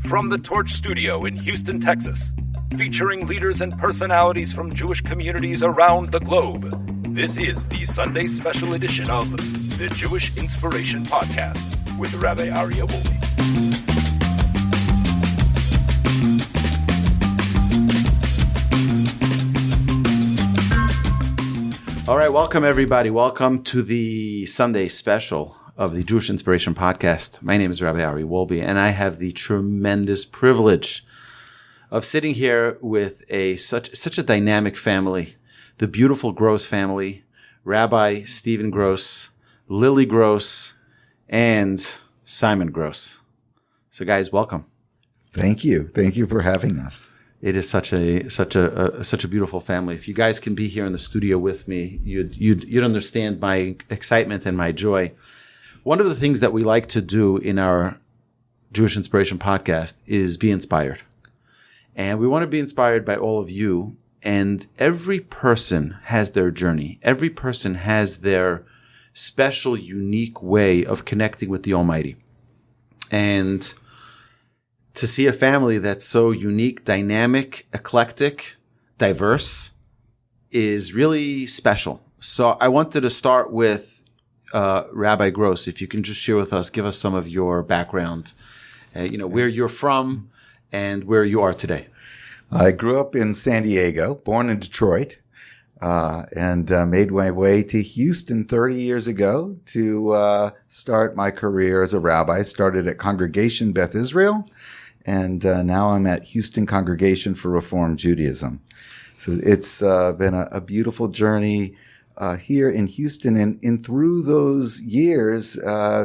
From the Torch Studio in Houston, Texas, featuring leaders and personalities from Jewish communities around the globe, this is the Sunday special edition of the Jewish Inspiration Podcast with Rabbi Aryeh Wolbe. All right, welcome everybody. Welcome to the Sunday special of the Jewish Inspiration Podcast. My name is Rabbi Aryeh Wolbe, and I have the tremendous privilege of sitting here with such a dynamic family, the beautiful Gross family, Rabbi Steve Gross, Lily Gross, and Simon Gross. So, guys, welcome. Thank you. Thank you for having us. It is such a beautiful family. If you guys can be here in the studio with me, you'd understand my excitement and my joy. One of the things that we like to do in our Jewish Inspiration Podcast is be inspired. And we want to be inspired by all of you. And every person has their journey. Every person has their special, unique way of connecting with the Almighty. And to see a family that's so unique, dynamic, eclectic, diverse is really special. So I wanted to start with Rabbi Gross. If you can just share with us, give us some of your background, where you're from and where you are today. I grew up in San Diego, born in Detroit, and made my way to Houston 30 years ago to start my career as a rabbi. Started at Congregation Beth Israel, and now I'm at Houston Congregation for Reform Judaism. So it's been a beautiful journey here in Houston, and through those years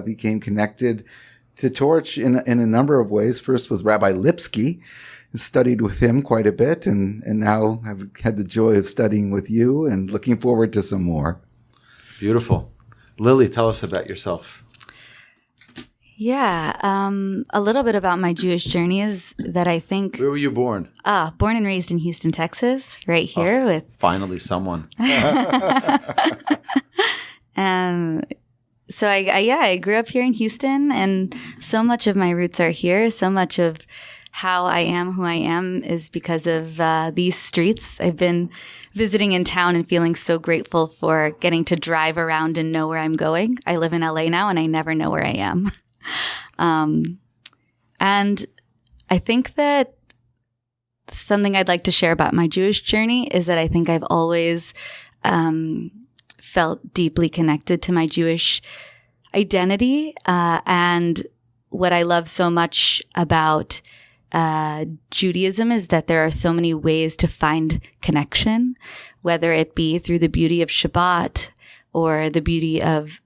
became connected to Torch in a number of ways. First with Rabbi Lipsky, studied with him quite a bit, and now I've had the joy of studying with you and looking forward to some more. Beautiful. Lily, tell us about yourself. Yeah, a little bit about my Jewish journey is that I think... Where were you born? Born and raised in Houston, Texas, right here with... Finally someone. So I grew up here in Houston, and so much of my roots are here. So much of how I am who I am is because of these streets. I've been visiting in town and feeling so grateful for getting to drive around and know where I'm going. I live in LA now, and I never know where I am. And I think that something I'd like to share about my Jewish journey is that I think I've always felt deeply connected to my Jewish identity. And what I love so much about Judaism is that there are so many ways to find connection, whether it be through the beauty of Shabbat or the beauty of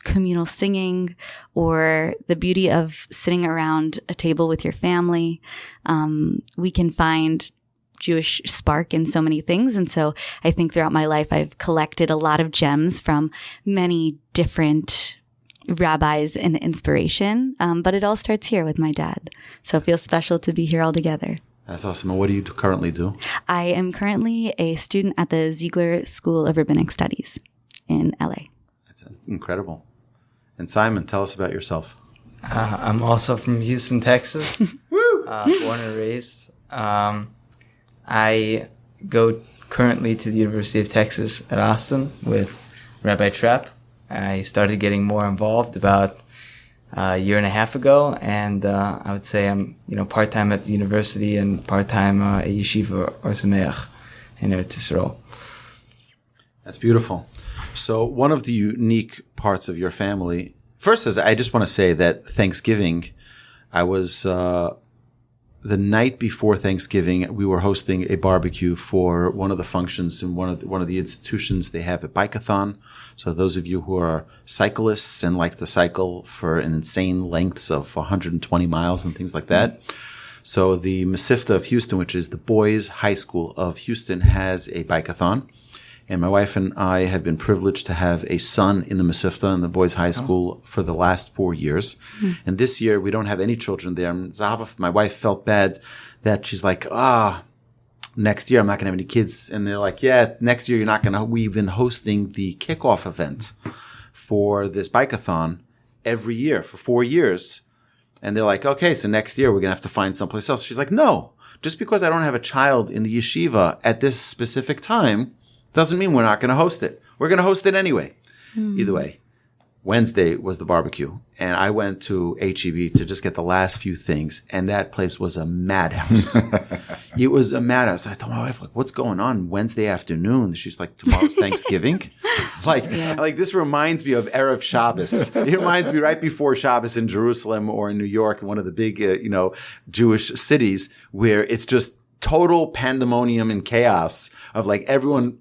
communal singing or the beauty of sitting around a table with your family. We can find Jewish spark in so many things. And so I think throughout my life, I've collected a lot of gems from many different rabbis and inspiration. But it all starts here with my dad. So it feels special to be here all together. That's awesome. And what do you currently do? I am currently a student at the Ziegler School of Rabbinic Studies in LA. That's incredible. And Simon, tell us about yourself. I'm also from Houston, Texas. Woo! Born and raised. I go currently to the University of Texas at Austin with Rabbi Trapp. I started getting more involved about a year and a half ago, and I would say I'm part-time at the university and part-time at Yeshiva or Sameach in Eretz Yisrael. That's beautiful. So one of the unique parts of your family, first is I just want to say that Thanksgiving, I was the night before Thanksgiving, we were hosting a barbecue for one of the functions in one of the institutions. They have a bike-a-thon. So those of you who are cyclists and like to cycle for an insane lengths of 120 miles and things like that. So the Mesivta of Houston, which is the boys' high school of Houston, has a bike-a-thon. And my wife and I have been privileged to have a son in the Mesivta in the boys' high school for the last 4 years. Mm. And this year, we don't have any children there. And my wife felt bad that she's like, next year I'm not going to have any kids. And they're like, yeah, next year you're not going to. We've been hosting the kickoff event for this bike-a-thon every year for 4 years. And they're like, okay, so next year we're going to have to find someplace else. She's like, no, just because I don't have a child in the yeshiva at this specific time doesn't mean we're not going to host it. We're going to host it anyway. Either way, Wednesday was the barbecue, and I went to HEB to just get the last few things, and that place was a madhouse. It was a madhouse. I told my wife, like, what's going on Wednesday afternoon? She's like, tomorrow's Thanksgiving? Like this reminds me of Erev Shabbos. It reminds me right before Shabbos in Jerusalem or in New York, one of the big, Jewish cities, where it's just total pandemonium and chaos of like everyone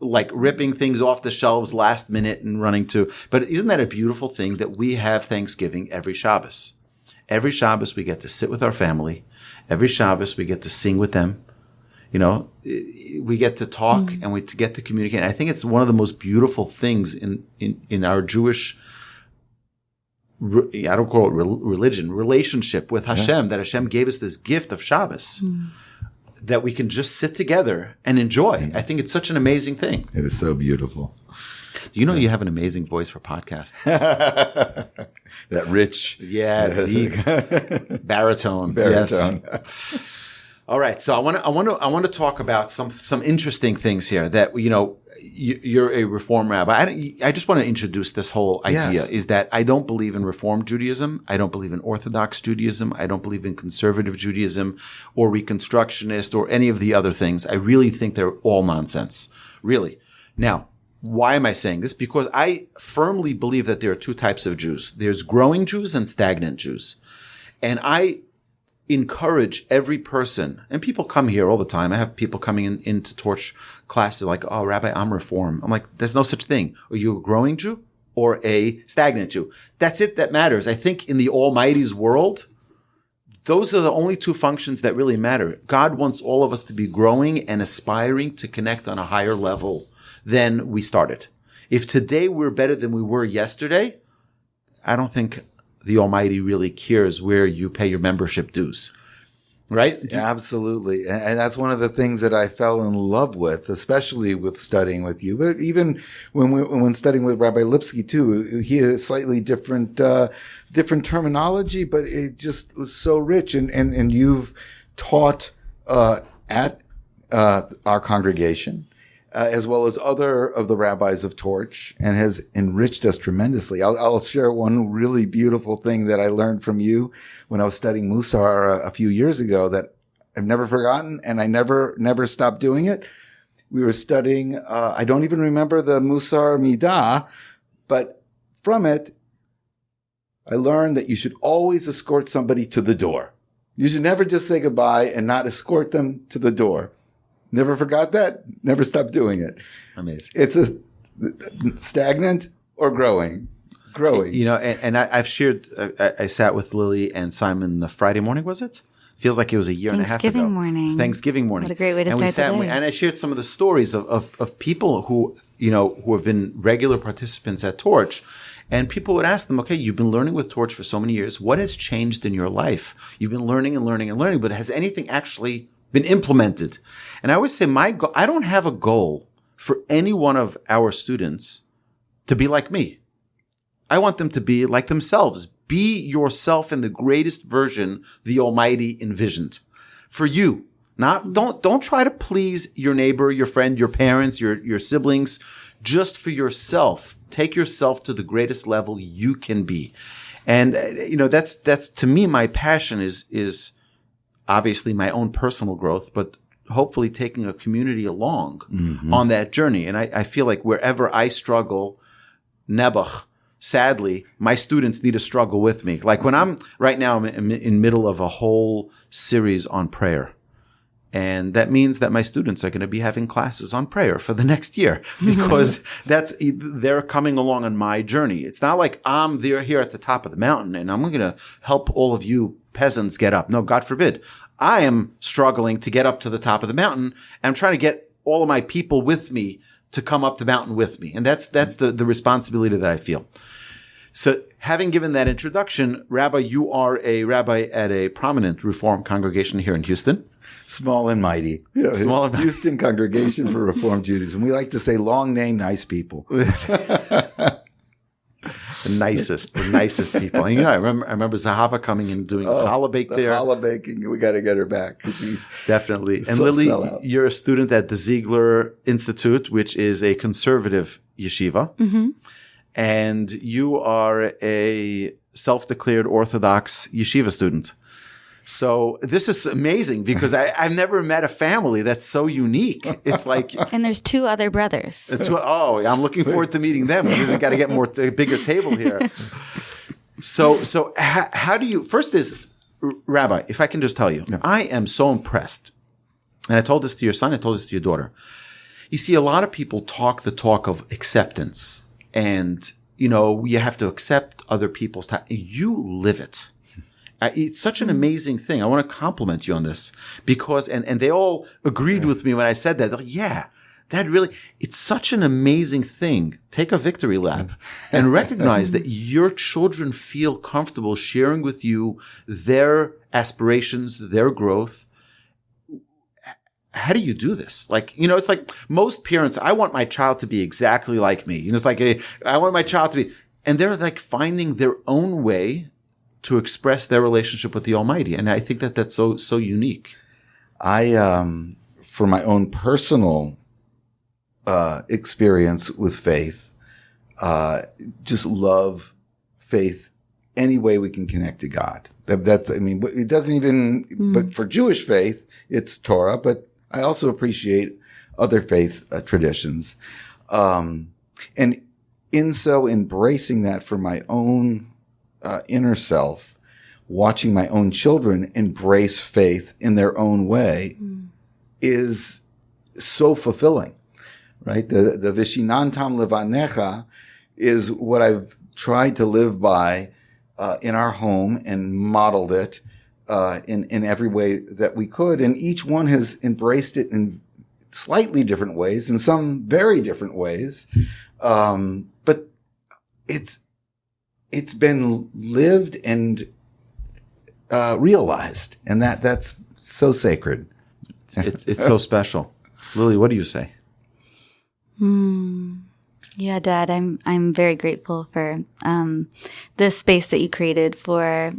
like ripping things off the shelves last minute and running to. But isn't that a beautiful thing that we have Thanksgiving every Shabbos? Every Shabbos we get to sit with our family. Every Shabbos we get to sing with them. We get to talk and we get to communicate. I think it's one of the most beautiful things in our Jewish, I don't call it religion, relationship with Hashem, that Hashem gave us this gift of Shabbos. That we can just sit together and enjoy. I think it's such an amazing thing. It is so beautiful. Do you know you have an amazing voice for podcasts? That rich. Yeah, deep. Baritone. Yes. All right. So I want to talk about some interesting things here that, you're a Reform rabbi. I just want to introduce this whole idea is that I don't believe in Reform Judaism. I don't believe in Orthodox Judaism. I don't believe in conservative Judaism or Reconstructionist or any of the other things. I really think they're all nonsense. Really. Now, why am I saying this? Because I firmly believe that there are two types of Jews. There's growing Jews and stagnant Jews. And I encourage every person, and people come here all the time. I have people coming into Torch classes like, oh, Rabbi, I'm Reform. I'm like, there's no such thing. Are you a growing Jew or a stagnant Jew? That's it that matters. I think in the Almighty's world, those are the only two functions that really matter. God wants all of us to be growing and aspiring to connect on a higher level than we started. If today we're better than we were yesterday, I don't think the Almighty really cares where you pay your membership dues. Right? Yeah, absolutely. And that's one of the things that I fell in love with, especially with studying with you. But even when studying with Rabbi Lipsky too, he had a slightly different terminology, but it just was so rich. And you've taught at our congregation, as well as other of the rabbis of Torch, and has enriched us tremendously. I'll share one really beautiful thing that I learned from you when I was studying Musar a few years ago that I've never forgotten, and I never stopped doing it. We were studying, I don't even remember the Musar Midah, but from it, I learned that you should always escort somebody to the door. You should never just say goodbye and not escort them to the door. Never forgot that. Never stopped doing it. Amazing. It's a stagnant or growing. And I've shared, I sat with Lily and Simon Friday morning, was it? Feels like it was a year and a half ago. Thanksgiving morning. What a great way to start the day. And I shared some of the stories of people who have been regular participants at Torch. And people would ask them, okay, you've been learning with Torch for so many years. What has changed in your life? You've been learning and learning and learning, but has anything actually been implemented? And I always say I don't have a goal for any one of our students to be like me. I want them to be like themselves. Be yourself in the greatest version the Almighty envisioned for you. Don't try to please your neighbor, your friend, your parents, your siblings, just for yourself. Take yourself to the greatest level you can be. And that's to me, my passion is obviously my own personal growth, but hopefully taking a community along on that journey. And I feel like wherever I struggle, Nebuch, sadly, my students need to struggle with me. Like when I'm in middle of a whole series on prayer. And that means that my students are going to be having classes on prayer for the next year because they're coming along on my journey. It's not like they're here at the top of the mountain and I'm going to help all of you peasants get up. No, God forbid. I am struggling to get up to the top of the mountain. I'm trying to get all of my people with me to come up the mountain with me. And that's the responsibility that I feel. So having given that introduction, Rabbi, you are a rabbi at a prominent Reform congregation here in Houston. Small and mighty. Small and mighty. Houston Congregation for Reform Judaism. We like to say long name, nice people. The nicest people. And, I remember Zahava coming and doing challah bake there. Challah baking, we got to get her back. Definitely. And Lily, you're a student at the Ziegler Institute, which is a conservative yeshiva. Mm-hmm. And you are a self-declared Orthodox yeshiva student. So this is amazing because I've never met a family that's so unique. It's like, and there's 2 other brothers. I'm looking forward to meeting them. We've got to get a bigger table here. So how do you? First is, Rabbi, if I can just tell you, I am so impressed, and I told this to your son, I told this to your daughter. You see, a lot of people talk the talk of acceptance, and you have to accept other people's time. You live it. It's such an amazing thing. I want to compliment you on this because, and they all agreed with me when I said that. They're like, that really, it's such an amazing thing. Take a victory lap and recognize that your children feel comfortable sharing with you their aspirations, their growth. How do you do this? It's like most parents, I want my child to be exactly like me. It's like, I want my child to be, and they're like finding their own way to express their relationship with the Almighty. And I think that that's so unique. I, for my own personal experience with faith, just love faith any way we can connect to God. It doesn't even, but for Jewish faith, it's Torah, but I also appreciate other faith traditions. And in so embracing that for my own inner self, watching my own children embrace faith in their own way is so fulfilling, right? The Vishinantam Levanecha is what I've tried to live by in our home and modeled it in every way that we could. And each one has embraced it in slightly different ways, in some very different ways. But it's been lived and realized, and that's so sacred. It's so special. Lily, what do you say? Yeah, Dad, I'm very grateful for this space that you created for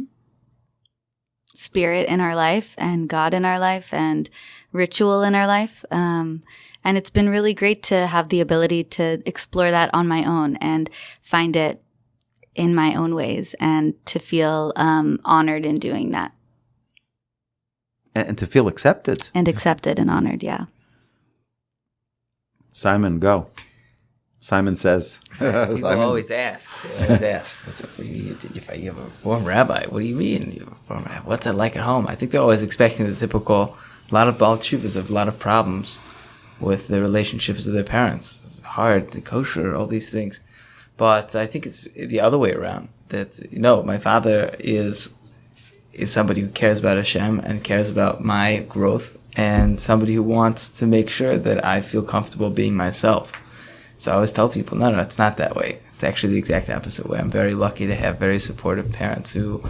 spirit in our life and God in our life and ritual in our life. And it's been really great to have the ability to explore that on my own and find it in my own ways and to feel honored in doing that. And to feel accepted. And accepted and honored, yeah. Simon, go. Simon says. People always ask. If you're a Reform rabbi, what do you mean? You're a Reform rabbi? What's it like at home? I think they're always expecting the typical, a lot of Baal Tshuvas have a lot of problems with the relationships of their parents. It's hard, the kosher, all these things. But I think it's the other way around. That, my father is somebody who cares about Hashem and cares about my growth, and somebody who wants to make sure that I feel comfortable being myself. So I always tell people, no, it's not that way. It's actually the exact opposite way. I'm very lucky to have very supportive parents who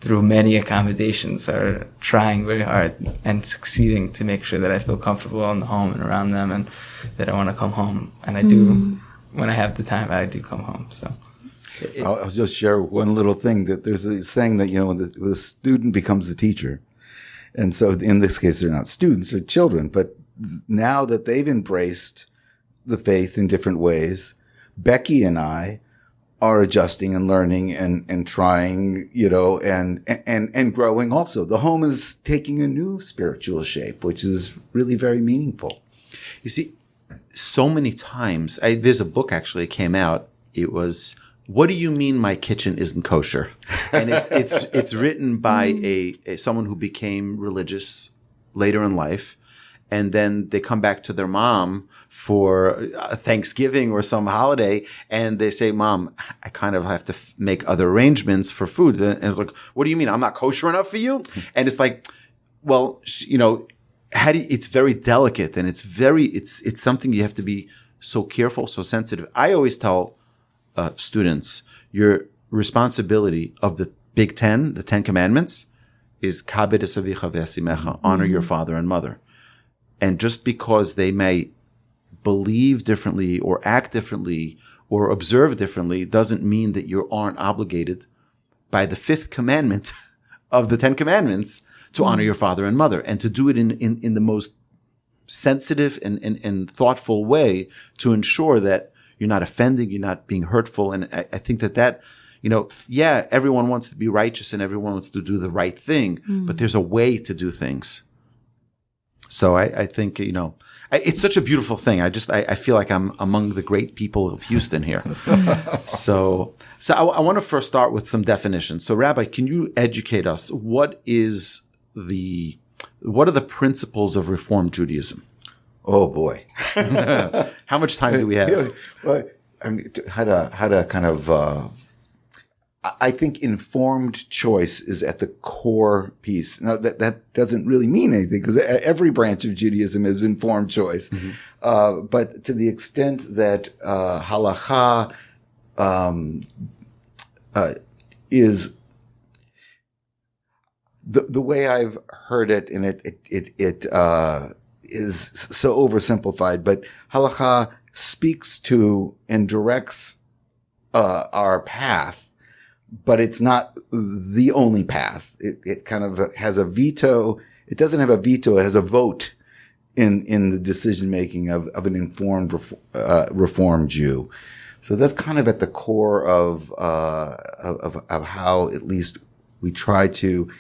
through many accommodations are trying very hard and succeeding to make sure that I feel comfortable in the home and around them, and that I want to come home. And I do, when I have the time, I do come home. So I'll just share one little thing, that there's a saying that, the student becomes the teacher. And so in this case, they're not students, they're children. But now that they've embraced the faith in different ways, Becky and I are adjusting and learning and trying, and growing also. The home is taking a new spiritual shape, which is really very meaningful. You see, so many times, there's a book actually came out. It was, "What do you mean my kitchen isn't kosher?" And it's written by someone who became religious later in life, and then they come back to their mom for Thanksgiving or some holiday, and they say, "Mom, I kind of have to make other arrangements for food." And it's like, "What do you mean? I'm not kosher enough for you?" And it's like, well, it's very delicate, and it's something you have to be so careful, so sensitive. I always tell students, your responsibility of the Big Ten, the 10 Commandments, is kabed es avicha ve'es imecha, honor your father and mother. And just because they may believe differently or act differently or observe differently doesn't mean that you aren't obligated by the fifth commandment of the 10 commandments to honor your father and mother, and to do it in the most sensitive and thoughtful way to ensure that you're not offending, you're not being hurtful. And I think that, everyone wants to be righteous and everyone wants to do the right thing, but there's a way to do things. So I think, it's such a beautiful thing. I feel like I'm among the great people of Houston here. So I want to first start with some definitions. So Rabbi, can you educate us? What are the principles of Reform Judaism? Oh boy. How much time do we have? Well, I mean, how to kind of, I think informed choice is at the core piece. Now that doesn't really mean anything, because every branch of Judaism is informed choice. Mm-hmm. But to the extent that, halakha, is the way I've heard it, and it is so oversimplified, but halakha speaks to and directs our path, but it's not the only path. It kind of has a veto. It doesn't have a veto. It has a vote in the decision making of an informed Reform Jew. So that's kind of at the core of how at least we try to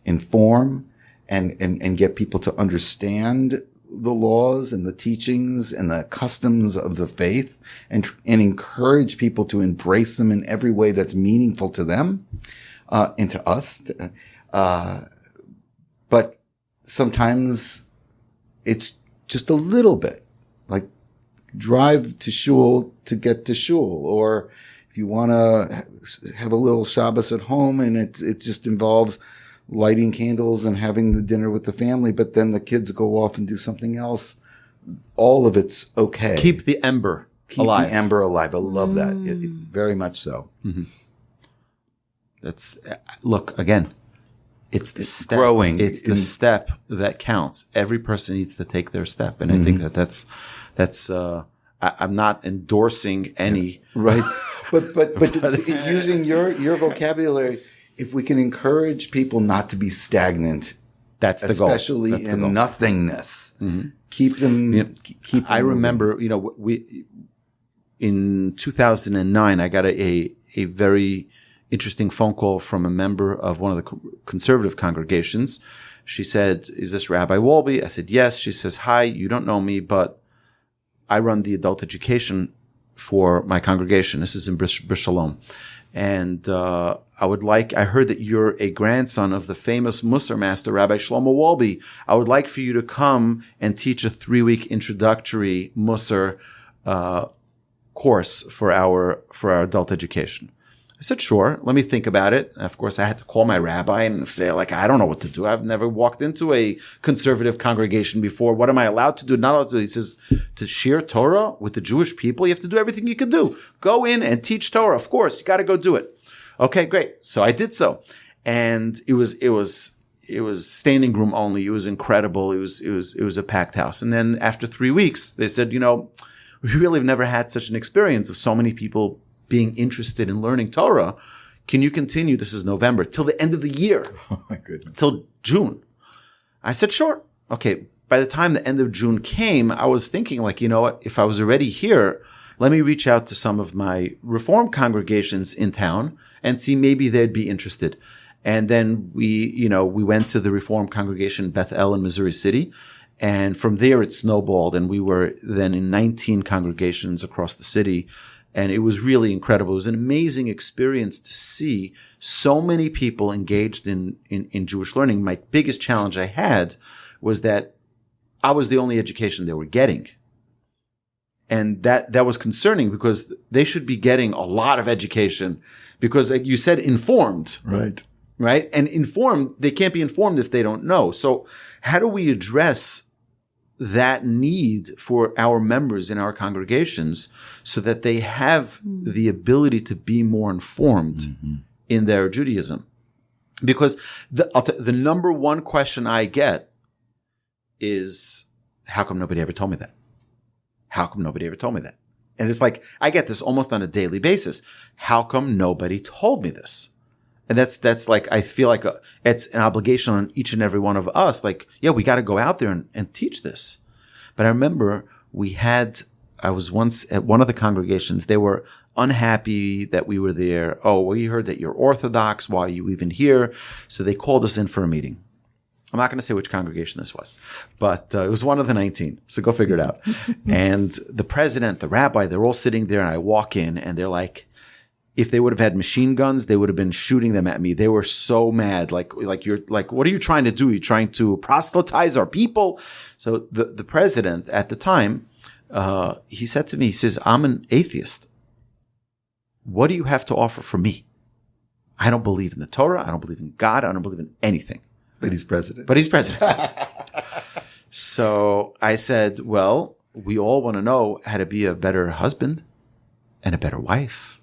inform and get people to understand the laws and the teachings and the customs of the faith, and encourage people to embrace them in every way that's meaningful to them, and to us. But sometimes it's just a little bit, like drive to shul to get to shul, or if you want to have a little Shabbos at home and it just involves lighting candles and having the dinner with the family, but then the kids go off and do something else. All of it's okay. Keep the ember alive. Keep the ember alive. I love that. Very much so. Mm-hmm. Look, again, it's the step. Growing. It's the step that counts. Every person needs to take their step. And I think that's I'm not endorsing any. Right. But using your vocabulary, if we can encourage people not to be stagnant, that's the goal. Especially in nothingness. Mm-hmm. Keep them. Keep them I remember, we in 2009, I got a very interesting phone call from a member of one of the conservative congregations. She said, "Is this Rabbi Wolbe?" I said, "Yes." She says, "Hi, you don't know me, but I run the adult education for my congregation. This is in Bris Shalom. And I heard that you're a grandson of the famous Musar master, Rabbi Shlomo Wolbe. I would like for you to come and teach a 3-week introductory Musar course for our adult education." I said, "Sure, let me think about it." And of course, I had to call my rabbi and say, I don't know what to do. I've never walked into a conservative congregation before. What am I allowed to do? Not allowed to do. He says, to share Torah with the Jewish people, you have to do everything you can do. Go in and teach Torah. Of course, you got to go do it. Okay, great. So I did so. And it was standing room only. It was incredible. It was a packed house. And then after 3 weeks, they said, we really have never had such an experience of so many people being interested in learning Torah. Can you continue? This is November, till the end of the year. Oh my goodness. Till June. I said, sure. Okay. By the time the end of June came, I was thinking what? If I was already here, let me reach out to some of my Reform congregations in town and see maybe they'd be interested. And then we went to the Reform congregation in Beth El in Missouri City. And from there it snowballed. And we were then in 19 congregations across the city. And it was really incredible. It was an amazing experience to see so many people engaged in Jewish learning. My biggest challenge I had was that I was the only education they were getting. And that was concerning, because they should be getting a lot of education, because like you said, informed. Right. Right? And informed, they can't be informed if they don't know. So how do we address that need for our members in our congregations so that they have the ability to be more informed in their Judaism? Because the number one question I get is, how come nobody ever told me that? How come nobody ever told me that? And it's like, I get this almost on a daily basis. How come nobody told me this? And that's like, I feel like it's an obligation on each and every one of us. Like, yeah, we got to go out there and teach this. But I remember I was once at one of the congregations. They were unhappy that we were there. Oh, we heard that you're Orthodox. Why are you even here? So they called us in for a meeting. I'm not going to say which congregation this was, but it was one of the 19. So go figure it out. And the president, the rabbi, they're all sitting there, and I walk in, and they're like, if they would have had machine guns, they would have been shooting them at me. They were so mad. Like you're like, what are you trying to do? You're trying to proselytize our people. So the president at the time, he said to me, he says, I'm an atheist. What do you have to offer for me? I don't believe in the Torah. I don't believe in God. I don't believe in anything. But he's president. So I said, well, we all want to know how to be a better husband and a better wife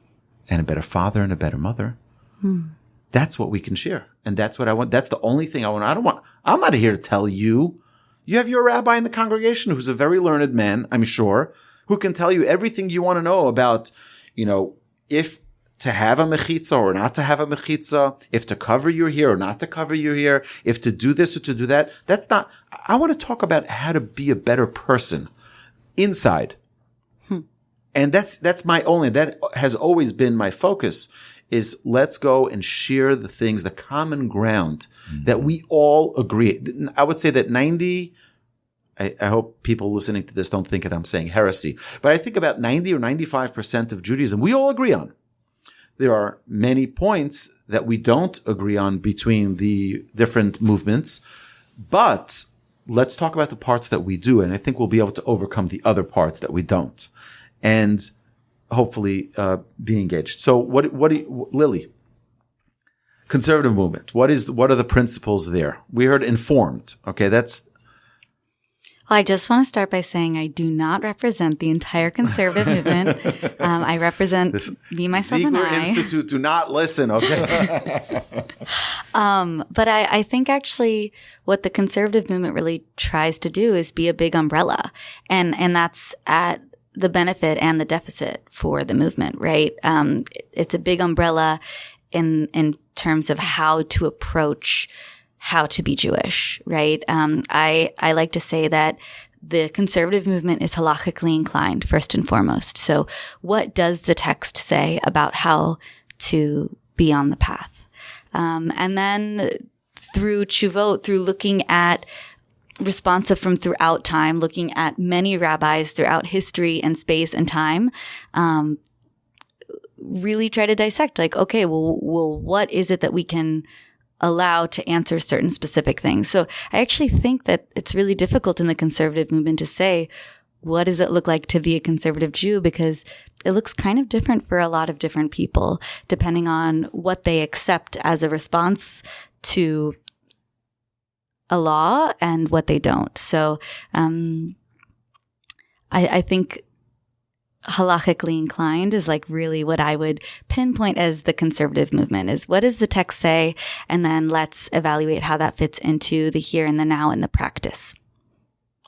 and a better father and a better mother. That's what we can share. And that's what I want. That's the only thing I want. I'm not here to tell you. You have your rabbi in the congregation who's a very learned man, I'm sure, who can tell you everything you want to know about, if to have a mechitza or not to have a mechitza, if to cover your hair or not to cover your hair, if to do this or to do that. That's not, I want to talk about how to be a better person inside. And that has always been my focus, is let's go and share the things, the common ground that we all agree. I would say that I hope people listening to this don't think that I'm saying heresy, but I think about 90 or 95% of Judaism we all agree on. There are many points that we don't agree on between the different movements, but let's talk about the parts that we do, and I think we'll be able to overcome the other parts that we don't, and hopefully be engaged. So Lily, conservative movement, what are the principles there? We heard informed. Okay, Well, I just want to start by saying I do not represent the entire conservative movement. I represent me, myself, Ziegler and I. Institute, do not listen, okay? But I think actually what the conservative movement really tries to do is be a big umbrella. And that's at the benefit and the deficit for the movement, right? It's a big umbrella in terms of how to approach how to be Jewish, right? I like to say that the conservative movement is halachically inclined, first and foremost. So what does the text say about how to be on the path? And then through tshuvot, through looking at responsive from throughout time, looking at many rabbis throughout history and space and time, really try to dissect, like, okay, well, what is it that we can allow to answer certain specific things? So I actually think that it's really difficult in the conservative movement to say, what does it look like to be a conservative Jew? Because it looks kind of different for a lot of different people, depending on what they accept as a response to a law and what they don't. So I think halachically inclined is like really what I would pinpoint as the conservative movement, is what does the text say? And then let's evaluate how that fits into the here and the now and the practice.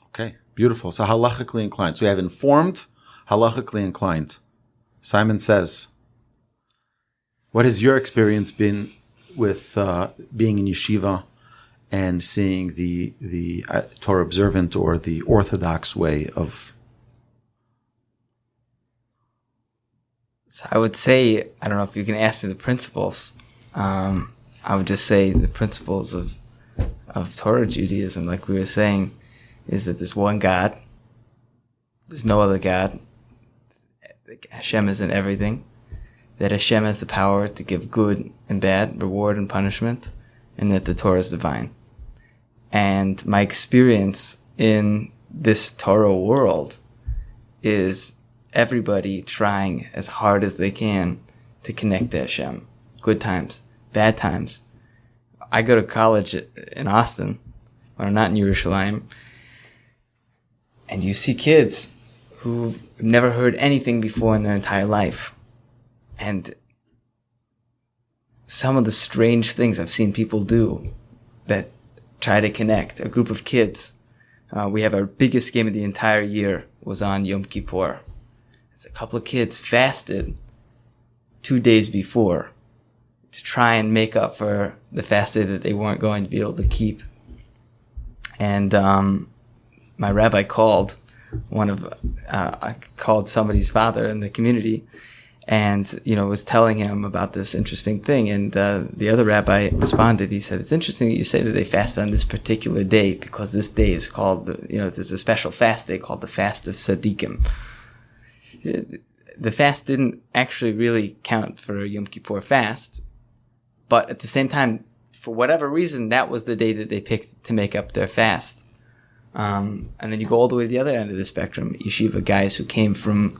Okay, beautiful. So halachically inclined. So we have informed, halachically inclined. Simon says, what has your experience been with being in yeshiva and seeing the Torah observant or the Orthodox way of? So I would say, I don't know if you can ask me the principles. I would just say the principles of Torah Judaism, like we were saying, is that there's one God. There's no other God. Hashem is in everything. That Hashem has the power to give good and bad, reward and punishment, and that the Torah is divine. And my experience in this Torah world is everybody trying as hard as they can to connect to Hashem. Good times, bad times. I go to college in Austin, when I'm not in Yerushalayim, and you see kids who have never heard anything before in their entire life. And some of the strange things I've seen people do that try to connect. A group of kids. We have our biggest game of the entire year was on Yom Kippur. a couple of kids fasted 2 days before to try and make up for the fast day that they weren't going to be able to keep. And my rabbi called I called somebody's father in the community, and was telling him about this interesting thing. And the other rabbi responded. He said, "It's interesting that you say that they fast on this particular day, because this day is called there's a special fast day called the Fast of Tzaddikim." The fast didn't actually really count for a Yom Kippur fast, but at the same time, for whatever reason, that was the day that they picked to make up their fast. And then you go all the way to the other end of the spectrum, yeshiva guys who came from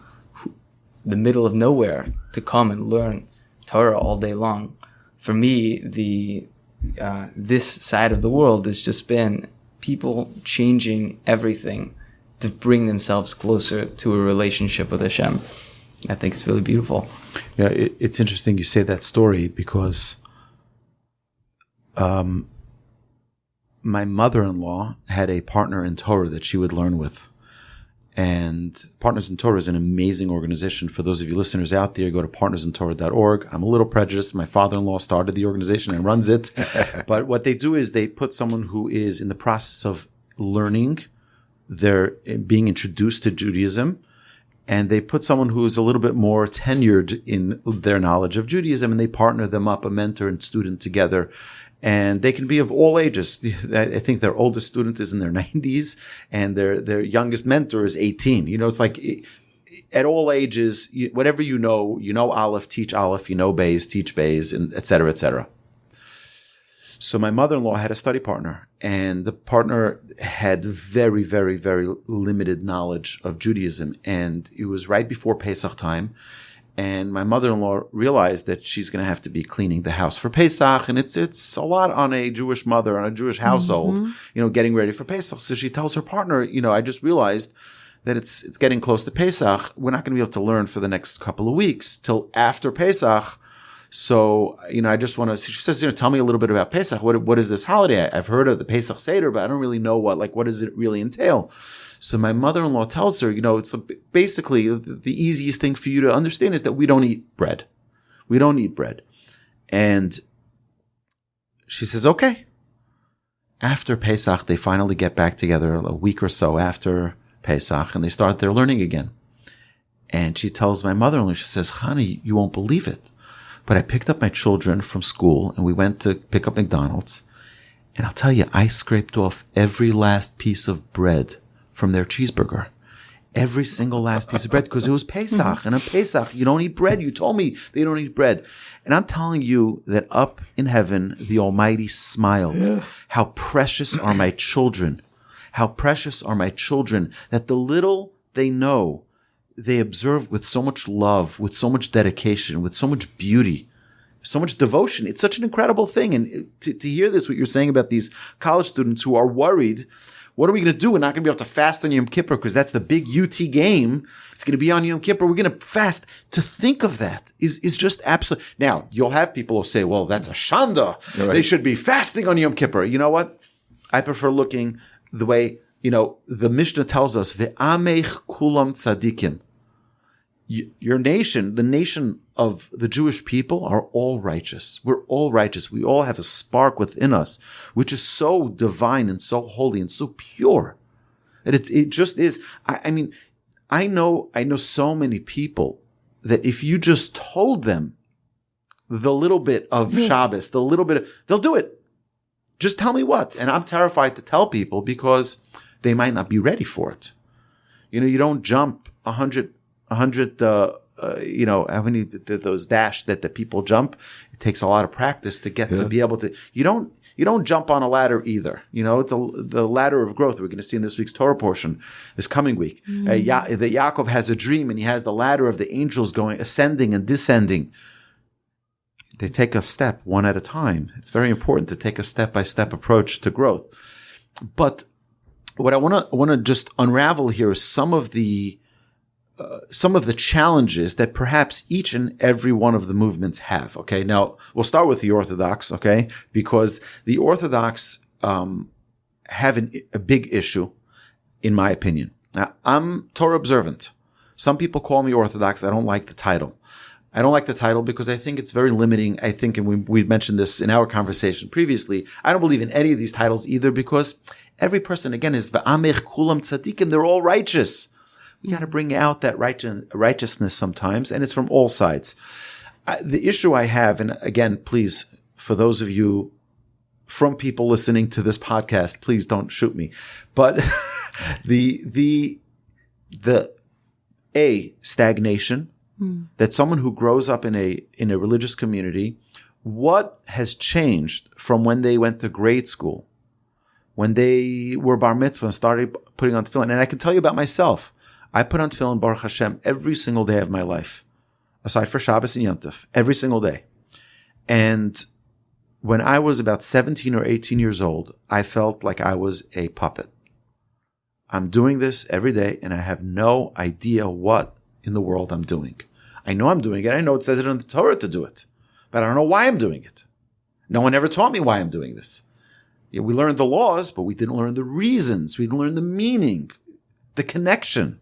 the middle of nowhere to come and learn Torah all day long. For me, this side of the world has just been people changing everything to bring themselves closer to a relationship with Hashem. I think it's really beautiful. Yeah, it's interesting you say that story, because my mother-in-law had a partner in Torah that she would learn with. And Partners in Torah is an amazing organization. For those of you listeners out there, go to partnersintorah.org. I'm a little prejudiced. My father-in-law started the organization and runs it. But what they do is they put someone who is in the process of learning, they're being introduced to Judaism, and they put someone who is a little bit more tenured in their knowledge of Judaism, and they partner them up, a mentor and student together. And they can be of all ages. I think their oldest student is in their 90s, and their youngest mentor is 18. It's like at all ages, whatever you know Aleph, teach Aleph, Beis, teach Beis, and et cetera, et cetera. So my mother-in-law had a study partner, and the partner had very, very, very limited knowledge of Judaism. And it was right before Pesach time. And my mother-in-law realized that she's going to have to be cleaning the house for Pesach, and it's a lot on a Jewish mother, on a Jewish household, getting ready for Pesach. So she tells her partner, I just realized that it's getting close to Pesach. We're not going to be able to learn for the next couple of weeks till after Pesach. So, I just want to, she says, tell me a little bit about Pesach. What is this holiday? I've heard of the Pesach Seder, but I don't really know what does it really entail? So my mother-in-law tells her, it's basically the easiest thing for you to understand is that we don't eat bread. We don't eat bread. And she says, okay. After Pesach, they finally get back together a week or so after Pesach, and they start their learning again. And she tells my mother-in-law, she says, honey, you won't believe it, but I picked up my children from school, and we went to pick up McDonald's. And I'll tell you, I scraped off every last piece of bread from their cheeseburger. Every single last piece of bread, because it was Pesach. And on Pesach, you don't eat bread. You told me they don't eat bread. And I'm telling you that up in heaven, the Almighty smiled. Yeah. How precious are my children. How precious are my children, that the little they know, they observe with so much love, with so much dedication, with so much beauty, so much devotion. It's such an incredible thing. And to hear this, what you're saying about these college students who are worried, what are we going to do? We're not going to be able to fast on Yom Kippur because that's the big UT game. It's going to be on Yom Kippur. We're going to fast. To think of that is just absolute. Now, you'll have people who say, well, that's a shanda. Right. They should be fasting on Yom Kippur. You know what? I prefer looking the way, the Mishnah tells us, Ve'amech kulam tzadikim. Your nation, the nation of the Jewish people, are all righteous. We're all righteous. We all have a spark within us, which is so divine and so holy and so pure. And it just is. I know so many people that if you just told them the little bit of Shabbos, they'll do it. Just tell me what. And I'm terrified to tell people because they might not be ready for it. You don't jump 100, how many those dash that the people jump. It takes a lot of practice to get to be able to. You don't jump on a ladder either. The ladder of growth we're going to see in this week's Torah portion, this coming week. That Yaakov has a dream and he has the ladder of the angels going ascending and descending. They take a step one at a time. It's very important to take a step-by-step approach to growth. But what I want to just unravel here is some of the challenges that perhaps each and every one of the movements have. Okay, now we'll start with the Orthodox. Okay, because the Orthodox have a big issue, in my opinion. Now, I'm Torah observant, Some people call me Orthodox. I don't like the title. I don't like the title because I think it's very limiting. I think, and we mentioned this in our conversation previously, I don't believe in any of these titles either because every person, again, is v'amech kulam tzadikim. They're all righteous. We got to bring out that righteousness sometimes, and it's from all sides. The issue I have, and again, please, for those of you from people listening to this podcast, please don't shoot me. But the stagnation, that someone who grows up in a religious community, what has changed from when they went to grade school, when they were bar mitzvah and started putting on tefillin? And I can tell you about myself. I put on tefillin, Baruch Hashem, every single day of my life, aside for Shabbos and Yom Tov, every single day. And when I was about 17 or 18 years old, I felt like I was a puppet. I'm doing this every day, and I have no idea what in the world I'm doing. I know I'm doing it. I know it says it in the Torah to do it, but I don't know why I'm doing it. No one ever taught me why I'm doing this. Yeah, we learned the laws, but we didn't learn the reasons. We didn't learn the meaning, the connection.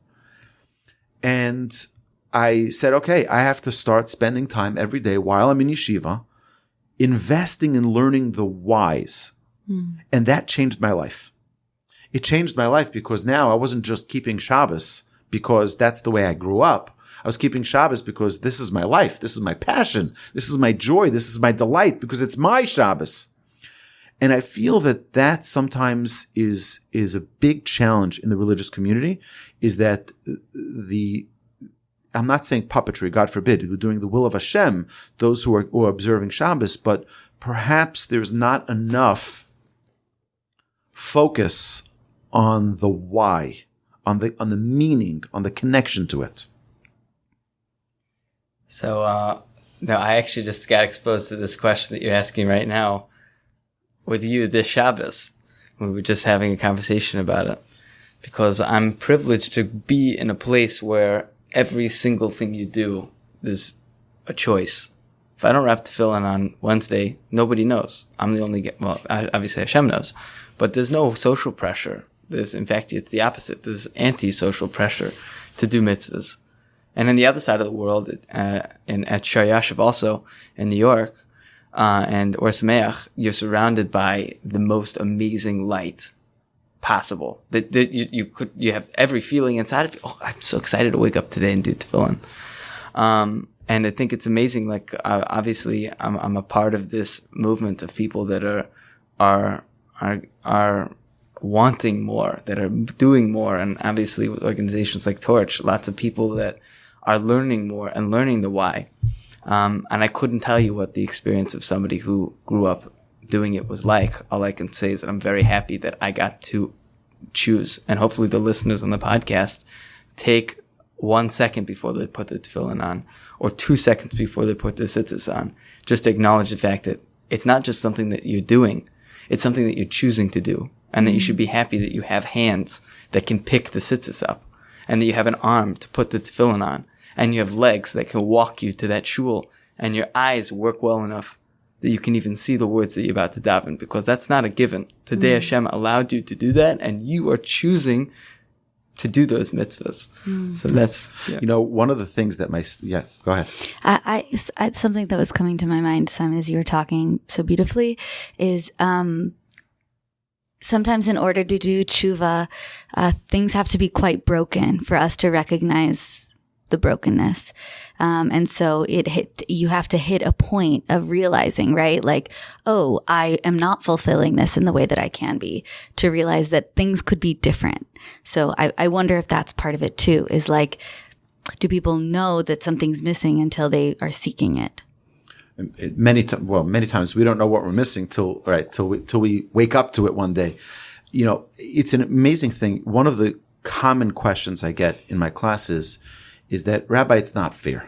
And I said, okay, I have to start spending time every day while I'm in yeshiva, investing in learning the whys. And that changed my life. It changed my life because now I wasn't just keeping Shabbos because that's the way I grew up. I was keeping Shabbos because this is my life. This is my passion. This is my joy. This is my delight because it's my Shabbos. And I feel that sometimes is a big challenge in the religious community, is that I'm not saying puppetry, God forbid, we're doing the will of Hashem, those who are observing Shabbos, but perhaps there's not enough focus on the why, on the meaning, on the connection to it. So, no, I actually just got exposed to this question that you're asking right now with you this Shabbos. We were just having a conversation about it because I'm privileged to be in a place where every single thing you do, there's a choice. If I don't wrap tefillin on Wednesday, nobody knows. I'm the only obviously Hashem knows, but there's no social pressure. In fact, it's the opposite. There's anti-social pressure to do mitzvahs. And on the other side of the world, at Shar Yashiv also in New York, and Or Sameach, you're surrounded by the most amazing light possible. That you have every feeling inside of you. Oh, I'm so excited to wake up today and do tefillin. And I think it's amazing. Like obviously, I'm a part of this movement of people that are wanting more, that are doing more, and obviously with organizations like Torch, lots of people that are learning more and learning the why. And I couldn't tell you what the experience of somebody who grew up doing it was like. All I can say is that I'm very happy that I got to choose. And hopefully the listeners on the podcast take 1 second before they put the tefillin on, or 2 seconds before they put the tzitzis on, just to acknowledge the fact that it's not just something that you're doing, it's something that you're choosing to do. And that you should be happy that you have hands that can pick the tzitzis up, and that you have an arm to put the tefillin on, and you have legs that can walk you to that shul, and your eyes work well enough that you can even see the words that you're about to daven, because that's not a given. Today Hashem allowed you to do that, and you are choosing to do those mitzvahs. So that's, one of the things that go ahead. I something that was coming to my mind, Simon, as you were talking so beautifully, is sometimes in order to do tshuva, things have to be quite broken for us to recognize the brokenness. And so you have to hit a point of realizing, right? Like, oh, I am not fulfilling this in the way that I can be, to realize that things could be different. So I wonder if that's part of it too, is like, do people know that something's missing until they are seeking it? Many times we don't know what we're missing till we wake up to it one day. It's an amazing thing. One of the common questions I get in my classes is that, Rabbi, it's not fair.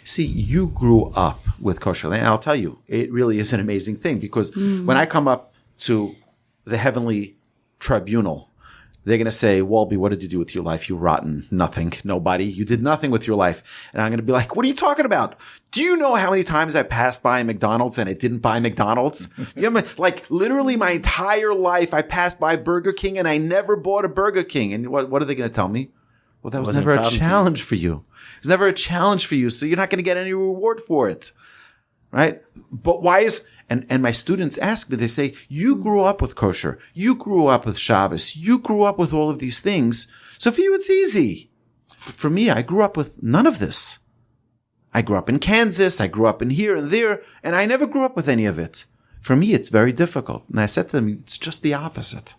See, you grew up with kosher, and I'll tell you, it really is an amazing thing, because when I come up to the heavenly tribunal, they're going to say, Walby, what did you do with your life? You rotten nothing. Nobody. You did nothing with your life. And I'm going to be like, what are you talking about? Do you know how many times I passed by McDonald's and I didn't buy McDonald's? Like literally my entire life I passed by Burger King and I never bought a Burger King. And what are they going to tell me? Well, that was Wasn't never a problem challenge for you. It was never a challenge for you, so you're not going to get any reward for it, right? But why is... And my students ask me, they say, you grew up with kosher. You grew up with Shabbos. You grew up with all of these things. So for you, it's easy. But for me, I grew up with none of this. I grew up in Kansas. I grew up in here and there, and I never grew up with any of it. For me, it's very difficult. And I said to them, it's just the opposite.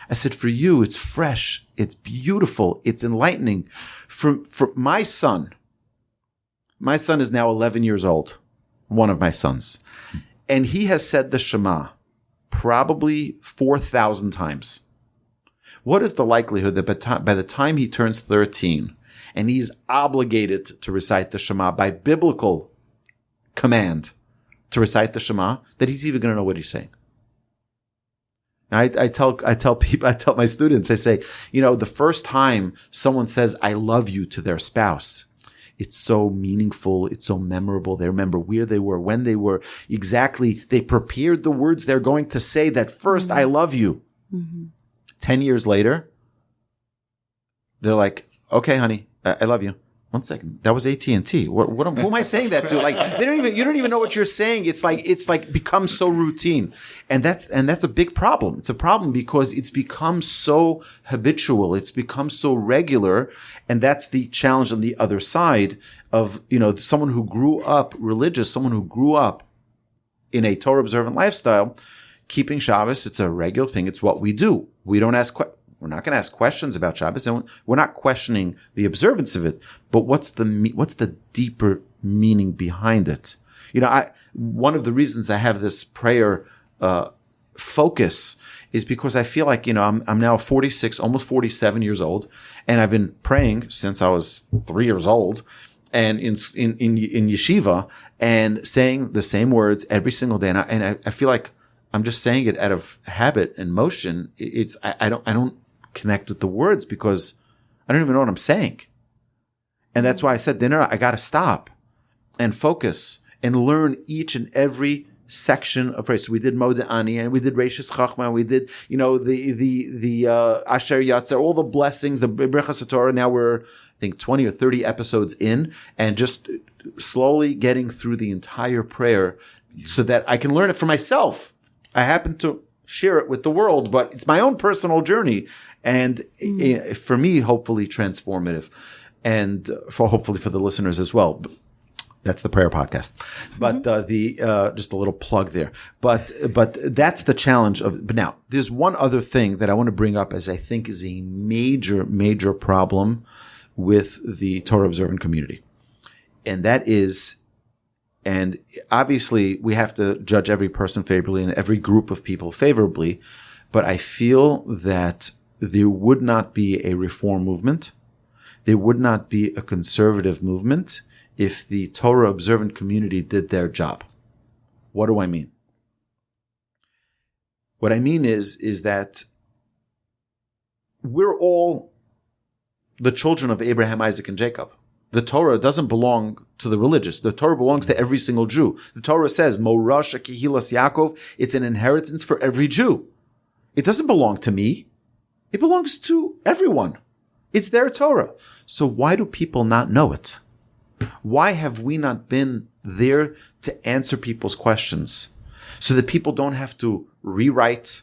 I said, for you, it's fresh. It's beautiful. It's enlightening. For my son is now 11 years old, one of my sons. And he has said the Shema probably 4,000 times. What is the likelihood that by the time he turns 13 and he's obligated to recite the Shema by biblical command to recite the Shema, that he's even going to know what he's saying? I tell my students, I say, the first time someone says, I love you to their spouse, it's so meaningful. It's so memorable. They remember where they were, when they were. Exactly. They prepared the words they're going to say that first, I love you. 10 years later, they're like, okay, honey, I love you. 1 second. That was AT&T. Who am I saying that to? Like, you don't even know what you're saying. It's like becomes so routine. And that's a big problem. It's a problem because it's become so habitual. It's become so regular. And that's the challenge on the other side of, someone who grew up religious, someone who grew up in a Torah observant lifestyle, keeping Shabbos. It's a regular thing. It's what we do. We don't ask questions. We're not going to ask questions about Shabbos, and we're not questioning the observance of it. But what's the deeper meaning behind it? One of the reasons I have this prayer focus is because I feel like I'm now 46, almost 47 years old, and I've been praying since I was 3 years old, and in yeshiva, and saying the same words every single day, and I feel like I'm just saying it out of habit and motion. I don't connect with the words because I don't even know what I'm saying. And that's why I said, I got to stop and focus and learn each and every section of prayer. So we did Modeh Ani, and we did Reishis Chachma, we did, the Asher Yatzer, all the blessings, the Brechas Torah. Now we're, I think, 20 or 30 episodes in, and just slowly getting through the entire prayer so that I can learn it for myself. I happen to share it with the world, but it's my own personal journey. And for me, hopefully transformative, and hopefully for the listeners as well. That's the prayer podcast. But just a little plug there. But that's the challenge of. But now there's one other thing that I want to bring up, as I think is a major problem with the Torah observant community, and that is. And obviously, we have to judge every person favorably and every group of people favorably. But I feel that there would not be a reform movement. There would not be a conservative movement if the Torah observant community did their job. What do I mean? What I mean is that we're all the children of Abraham, Isaac, and Jacob. The Torah doesn't belong to the religious. The Torah belongs to every single Jew. The Torah says, Morash Kehilas Yaakov, it's an inheritance for every Jew. It doesn't belong to me. It belongs to everyone. It's their Torah. So why do people not know it? Why have we not been there to answer people's questions so that people don't have to rewrite,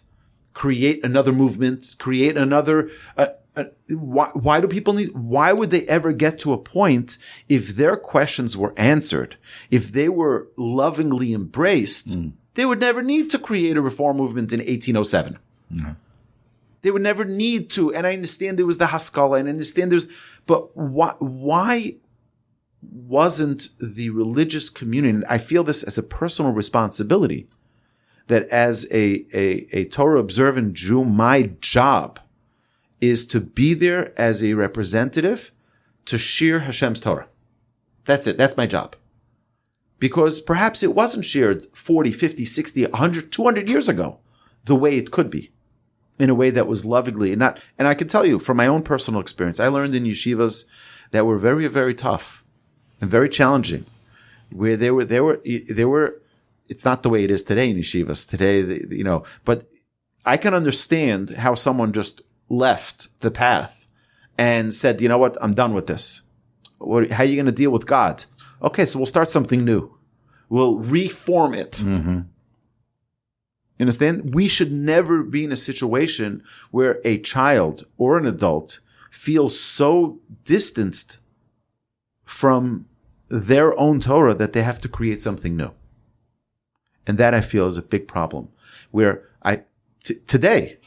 create another movement, create another... Why do people need? Why would they ever get to a point if their questions were answered, if they were lovingly embraced? They would never need to create a reform movement in 1807. They would never need to. And I understand there was the Haskalah, and I understand but why wasn't the religious community? And I feel this as a personal responsibility, that as a Torah observant Jew, my job is to be there as a representative to share Hashem's Torah. That's it. That's my job. Because perhaps it wasn't shared 40, 50, 60, 100, 200 years ago the way it could be, in a way that was lovingly and not. And I can tell you from my own personal experience, I learned in yeshivas that were very, very tough and very challenging, where they were, it's not the way it is today in yeshivas today, but I can understand how someone just left the path and said, you know what, I'm done with this. How are you going to deal with God? Okay, so we'll start something new. We'll reform it. Mm-hmm. You understand? We should never be in a situation where a child or an adult feels so distanced from their own Torah that they have to create something new. And that I feel is a big problem. Where today,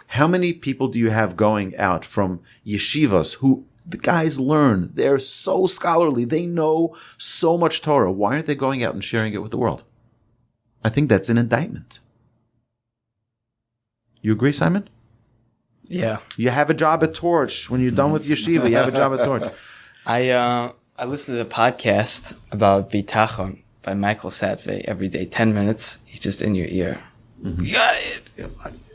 how many people do you have going out from yeshivas who the guys learn? They're so scholarly. They know so much Torah. Why aren't they going out and sharing it with the world? I think that's an indictment. You agree, Simon? Yeah. You have a job at Torch. When you're done with yeshiva, you have a job at Torch. I listen to the podcast about Bitachon by Michael Satvey every day. 10 minutes. He's just in your ear. Mm-hmm. You got it.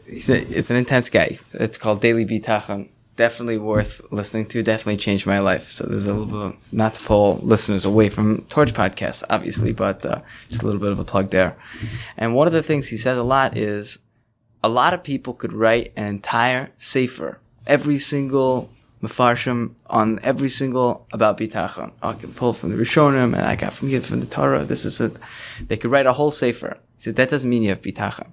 It's an intense guy. It's called Daily Bitachon. Definitely worth listening to. Definitely changed my life. So there's a little bit of, not to pull listeners away from Torch podcasts, obviously, but just a little bit of a plug there. And one of the things he says a lot is a lot of people could write an entire sefer, every single mefarshim on every single about bitachon. I can pull from the Rishonim, and I got from here from the Torah. This is what they could write a whole sefer. He says that doesn't mean you have bitachon.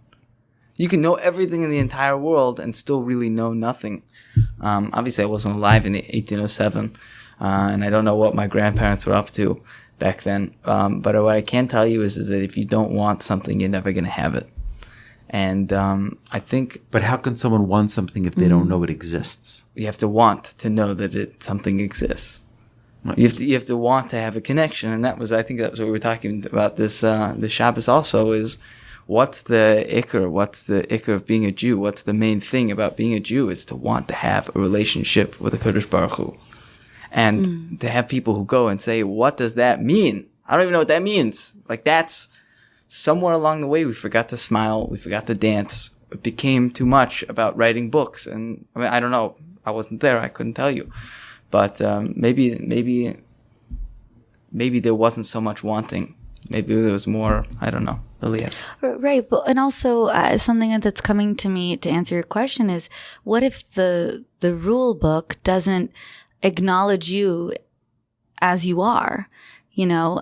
You can know everything in the entire world and still really know nothing. Obviously, I wasn't alive in 1807, and I don't know what my grandparents were up to back then. But what I can tell you is that if you don't want something, you're never going to have it. And I think... But how can someone want something if they don't know it exists? You have to want to know that something exists. Right. You have to want to have a connection. And I think that was what we were talking about this Shabbos also is what's the ikr? What's the ikr of being a Jew? What's the main thing about being a Jew is to want to have a relationship with the Kodesh Baruch Hu. And to have people who go and say, what does that mean? I don't even know what that means. Like that's... Somewhere along the way, we forgot to smile. We forgot to dance. It became too much about writing books. And I mean, I don't know. I wasn't there. I couldn't tell you. But maybe there wasn't so much wanting. Maybe there was more. I don't know. Really. Right. But, and also something that's coming to me to answer your question is, what if the rule book doesn't acknowledge you as you are? You know,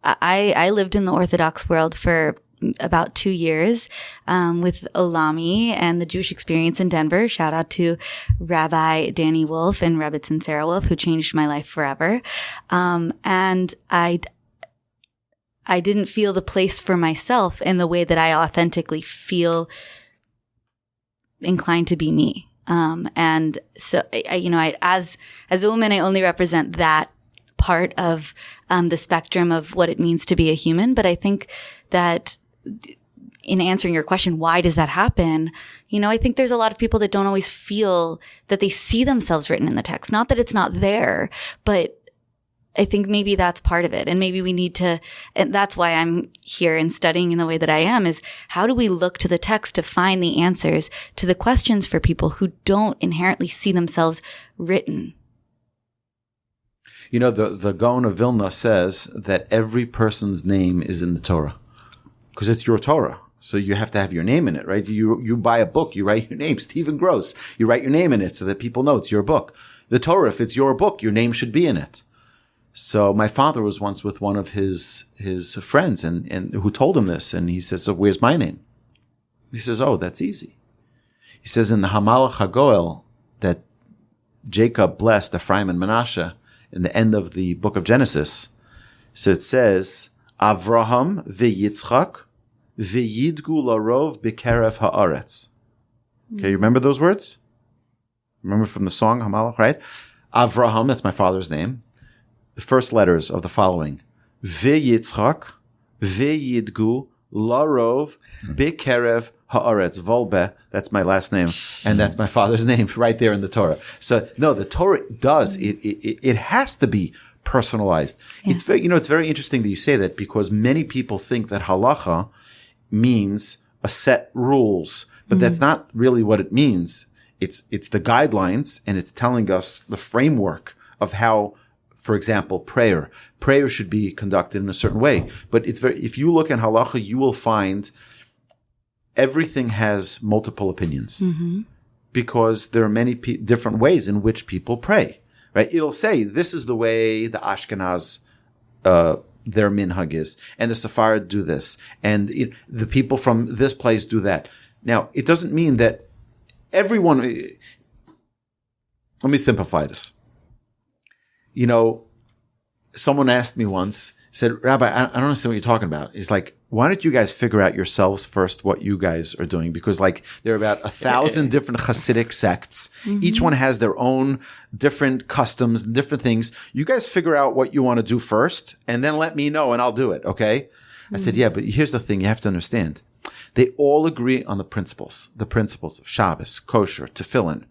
I lived in the Orthodox world for about 2 years with Olami and the Jewish Experience in Denver. Shout out to Rabbi Danny Wolf and Rebbitzin Sarah Wolf, who changed my life forever. And I didn't feel the place for myself in the way that I authentically feel inclined to be me. And so, as a woman, I only represent that part of the spectrum of what it means to be a human. But I think that in answering your question, why does that happen? You know, I think there's a lot of people that don't always feel that they see themselves written in the text. Not that it's not there, but I think maybe that's part of it. And maybe we need to, and that's why I'm here and studying in the way that I am, is how do we look to the text to find the answers to the questions for people who don't inherently see themselves written? You know, the Gaon of Vilna says that every person's name is in the Torah because it's your Torah. So you have to have your name in it, right? You buy a book, you write your name, Stephen Gross. You write your name in it so that people know it's your book. The Torah, if it's your book, your name should be in it. So my father was once with one of his friends and who told him this. And he says, so where's my name? He says, oh, that's easy. He says in the Hamalach HaGoel that Jacob blessed Ephraim and Manasseh, in the end of the book of Genesis. So it says, Avraham v'Yitzchak v'yidgu larov b'kerev ha'aretz. Okay, you remember those words? Remember from the song Hamalach, right? Avraham, that's my father's name. The first letters of the following. V'Yitzchak v'yidgu larov b'kerev ha'aretz. Volbe, that's my last name. And that's my father's name right there in the Torah. So, no, the Torah does. It has to be personalized. Yeah. It's very interesting that you say that because many people think that halacha means a set rules, but that's not really what it means. It's the guidelines and it's telling us the framework of how, for example, prayer should be conducted in a certain way. But if you look at halacha, you will find everything has multiple opinions because there are many different ways in which people pray, right? It'll say, this is the way the Ashkenaz, their minhag is, and the Sephardi do this, and the people from this place do that. Now, it doesn't mean that everyone, let me simplify this. Someone asked me once, said, Rabbi, I don't understand what you're talking about. It's like, why don't you guys figure out yourselves first what you guys are doing? Because there are about 1,000 different Hasidic sects. Mm-hmm. Each one has their own different customs and different things. You guys figure out what you want to do first, and then let me know, and I'll do it, okay? Mm-hmm. I said, yeah, but here's the thing you have to understand. They all agree on the principles of Shabbos, kosher, tefillin,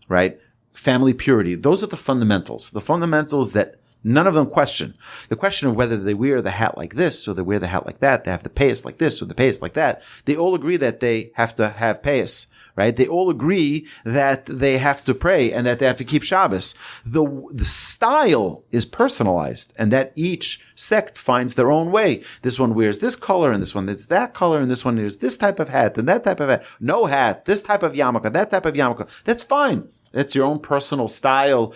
right? Family purity. Those are the fundamentals that none of them question. The question of whether they wear the hat like this or they wear the hat like that, they have the payas like this or the payas like that, they all agree that they have to have payas, right? They all agree that they have to pray and that they have to keep Shabbos. The style is personalized, and that each sect finds their own way. This one wears this color, and this one is that color, and this one is this type of hat and that type of hat. No hat, this type of yarmulke, that type of yarmulke. That's fine. That's your own personal style,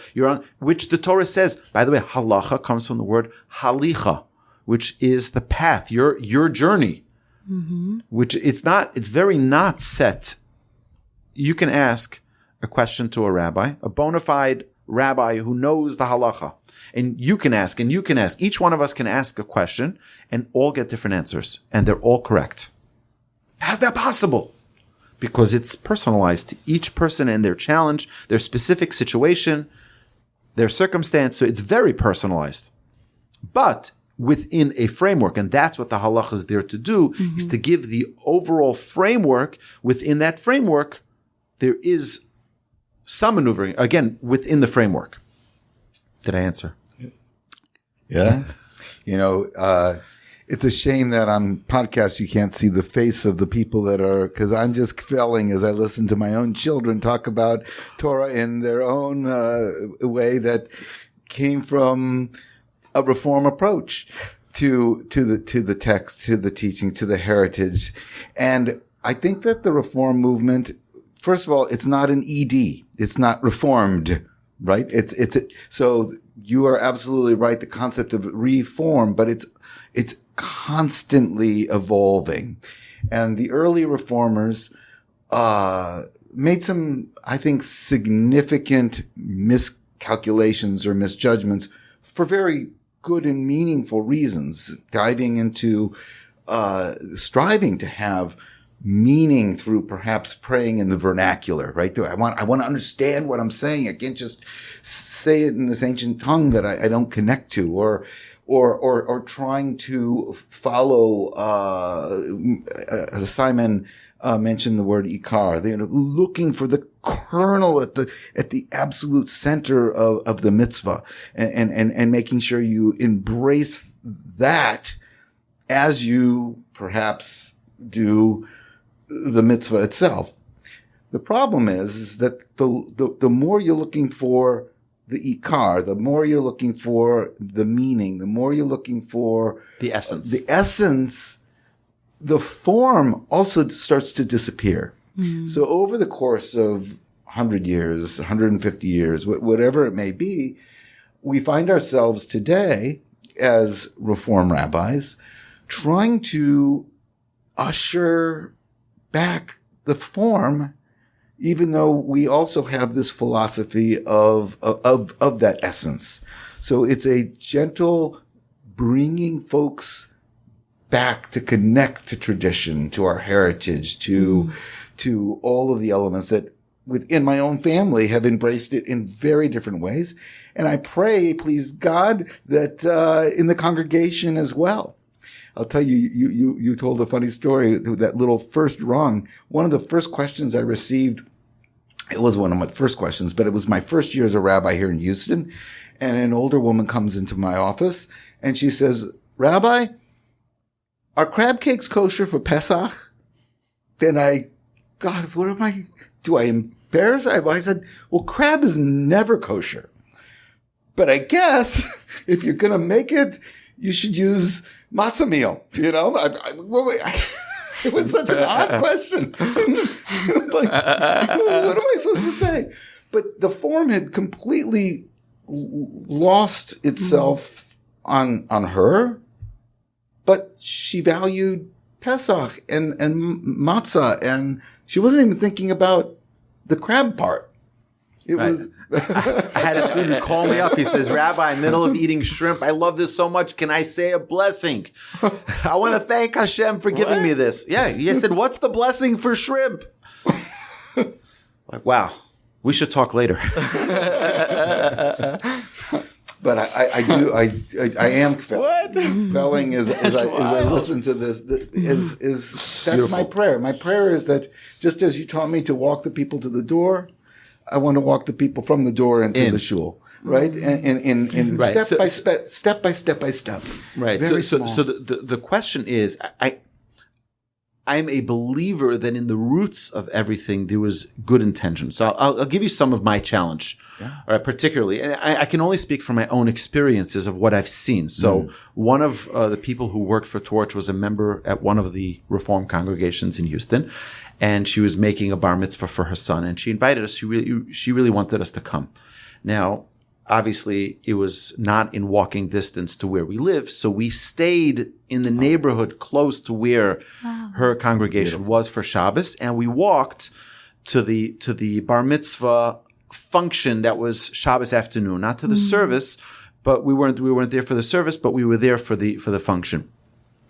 which the Torah says. By the way, halacha comes from the word halicha, which is the path, your journey. Mm-hmm. Which it's very not set. You can ask a question to a rabbi, a bona fide rabbi who knows the halacha. And you can ask. Each one of us can ask a question and all get different answers. And they're all correct. How's that possible? Because it's personalized to each person and their challenge, their specific situation, their circumstance. So it's very personalized. But within a framework, and that's what the halacha is there to do, mm-hmm. is to give the overall framework. Within that framework, there is some maneuvering, again, within the framework. Did I answer? Yeah. It's a shame that on podcasts you can't see the face of the people because I'm just felling as I listen to my own children talk about Torah in their own way that came from a Reform approach to the text, to the teaching, to the heritage. And I think that the Reform movement, first of all, it's not an ED. It's not reformed, right? So you are absolutely right. The concept of reform, but it's constantly evolving. And the early reformers made some, I think, significant miscalculations or misjudgments for very good and meaningful reasons, diving into striving to have meaning through perhaps praying in the vernacular, right? I want to understand what I'm saying. I can't just say it in this ancient tongue that I don't connect to, or trying to follow, Simon mentioned the word ikar, looking for the kernel at the absolute center of the mitzvah, and making sure you embrace that as you perhaps do the mitzvah itself. The problem is that the more you're looking for the ikar, the more you're looking for the meaning, the more you're looking for the essence. The form also starts to disappear. Mm. So over the course of 100 years, 150 years, whatever it may be, we find ourselves today as Reform rabbis trying to usher back the form, even though we also have this philosophy of that essence. So it's a gentle bringing folks back to connect to tradition, to our heritage, to all of the elements that within my own family have embraced it in very different ways. And I pray, please God, that in the congregation as well. I'll tell you, you told a funny story, that little first wrong. One of the first questions I received, it was one of my first questions, but it was my first year as a rabbi here in Houston. And an older woman comes into my office and she says, Rabbi, are crab cakes kosher for Pesach? Then God, do I embarrass? I said, well, crab is never kosher. But I guess if you're going to make it, you should use matzah meal, It was such an odd question. Like, what am I supposed to say? But the form had completely lost itself on her, but she valued Pesach and matzah, and she wasn't even thinking about the crab part. It was. I had a student call me up. He says, Rabbi, in the middle of eating shrimp, I love this so much. Can I say a blessing? I want to thank Hashem for giving me this. Yeah. He said, what's the blessing for shrimp? Like, wow, we should talk later. But I am felling as I listen to this. That's my prayer. My prayer is that just as you taught me to walk the people to the door, I want to walk the people from the door into the shul, right? And Right. step by step. Right. Very So small. the question is, I'm a believer that in the roots of everything there was good intention. So I'll give you some of my challenge, all right, particularly, and I can only speak from my own experiences of what I've seen. So one of the people who worked for Torch was a member at one of the Reform congregations in Houston, and she was making a bar mitzvah for her son, and she invited us. She really wanted us to come. Now, obviously, it was not in walking distance to where we live, so we stayed in the neighborhood close to where her congregation was for Shabbos, and we walked to the bar mitzvah function that was Shabbos afternoon, not to the service, but we weren't there for the service, but we were there for the function.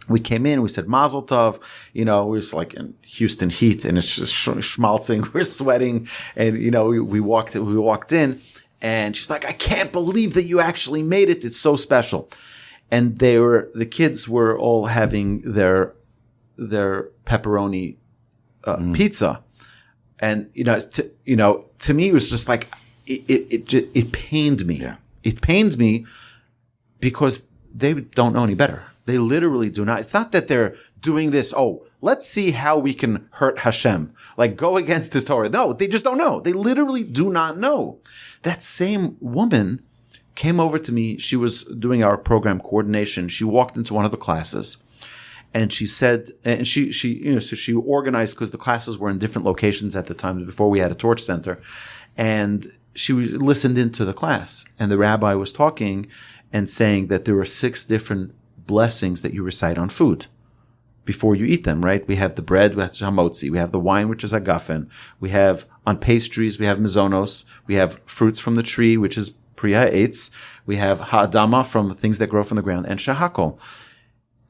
We came in, we said Mazel Tov, we were just like in Houston heat, and it's just schmaltzing, we're sweating, and we walked in. And she's like, I can't believe that you actually made it. It's so special. And the kids were all having their pepperoni pizza. And, to me, it was just like, it pained me. Yeah. It pained me because they don't know any better. They literally do not. It's not that they're doing this, let's see how we can hurt Hashem. Like, go against this Torah. No, they just don't know. They literally do not know. That same woman came over to me. She was doing our program coordination. She walked into one of the classes, and she said, and she organized, because the classes were in different locations at the time before we had a Torch Center, and she listened into the class, and the rabbi was talking and saying that there were 6 different blessings that you recite on food before you eat them, right? We have the bread, which is hamotzi. We have the wine, which is agafen. We have, on pastries, we have mizonos. We have fruits from the tree, which is pri ha'etz. We have ha'adama, from things that grow from the ground, and shahakol.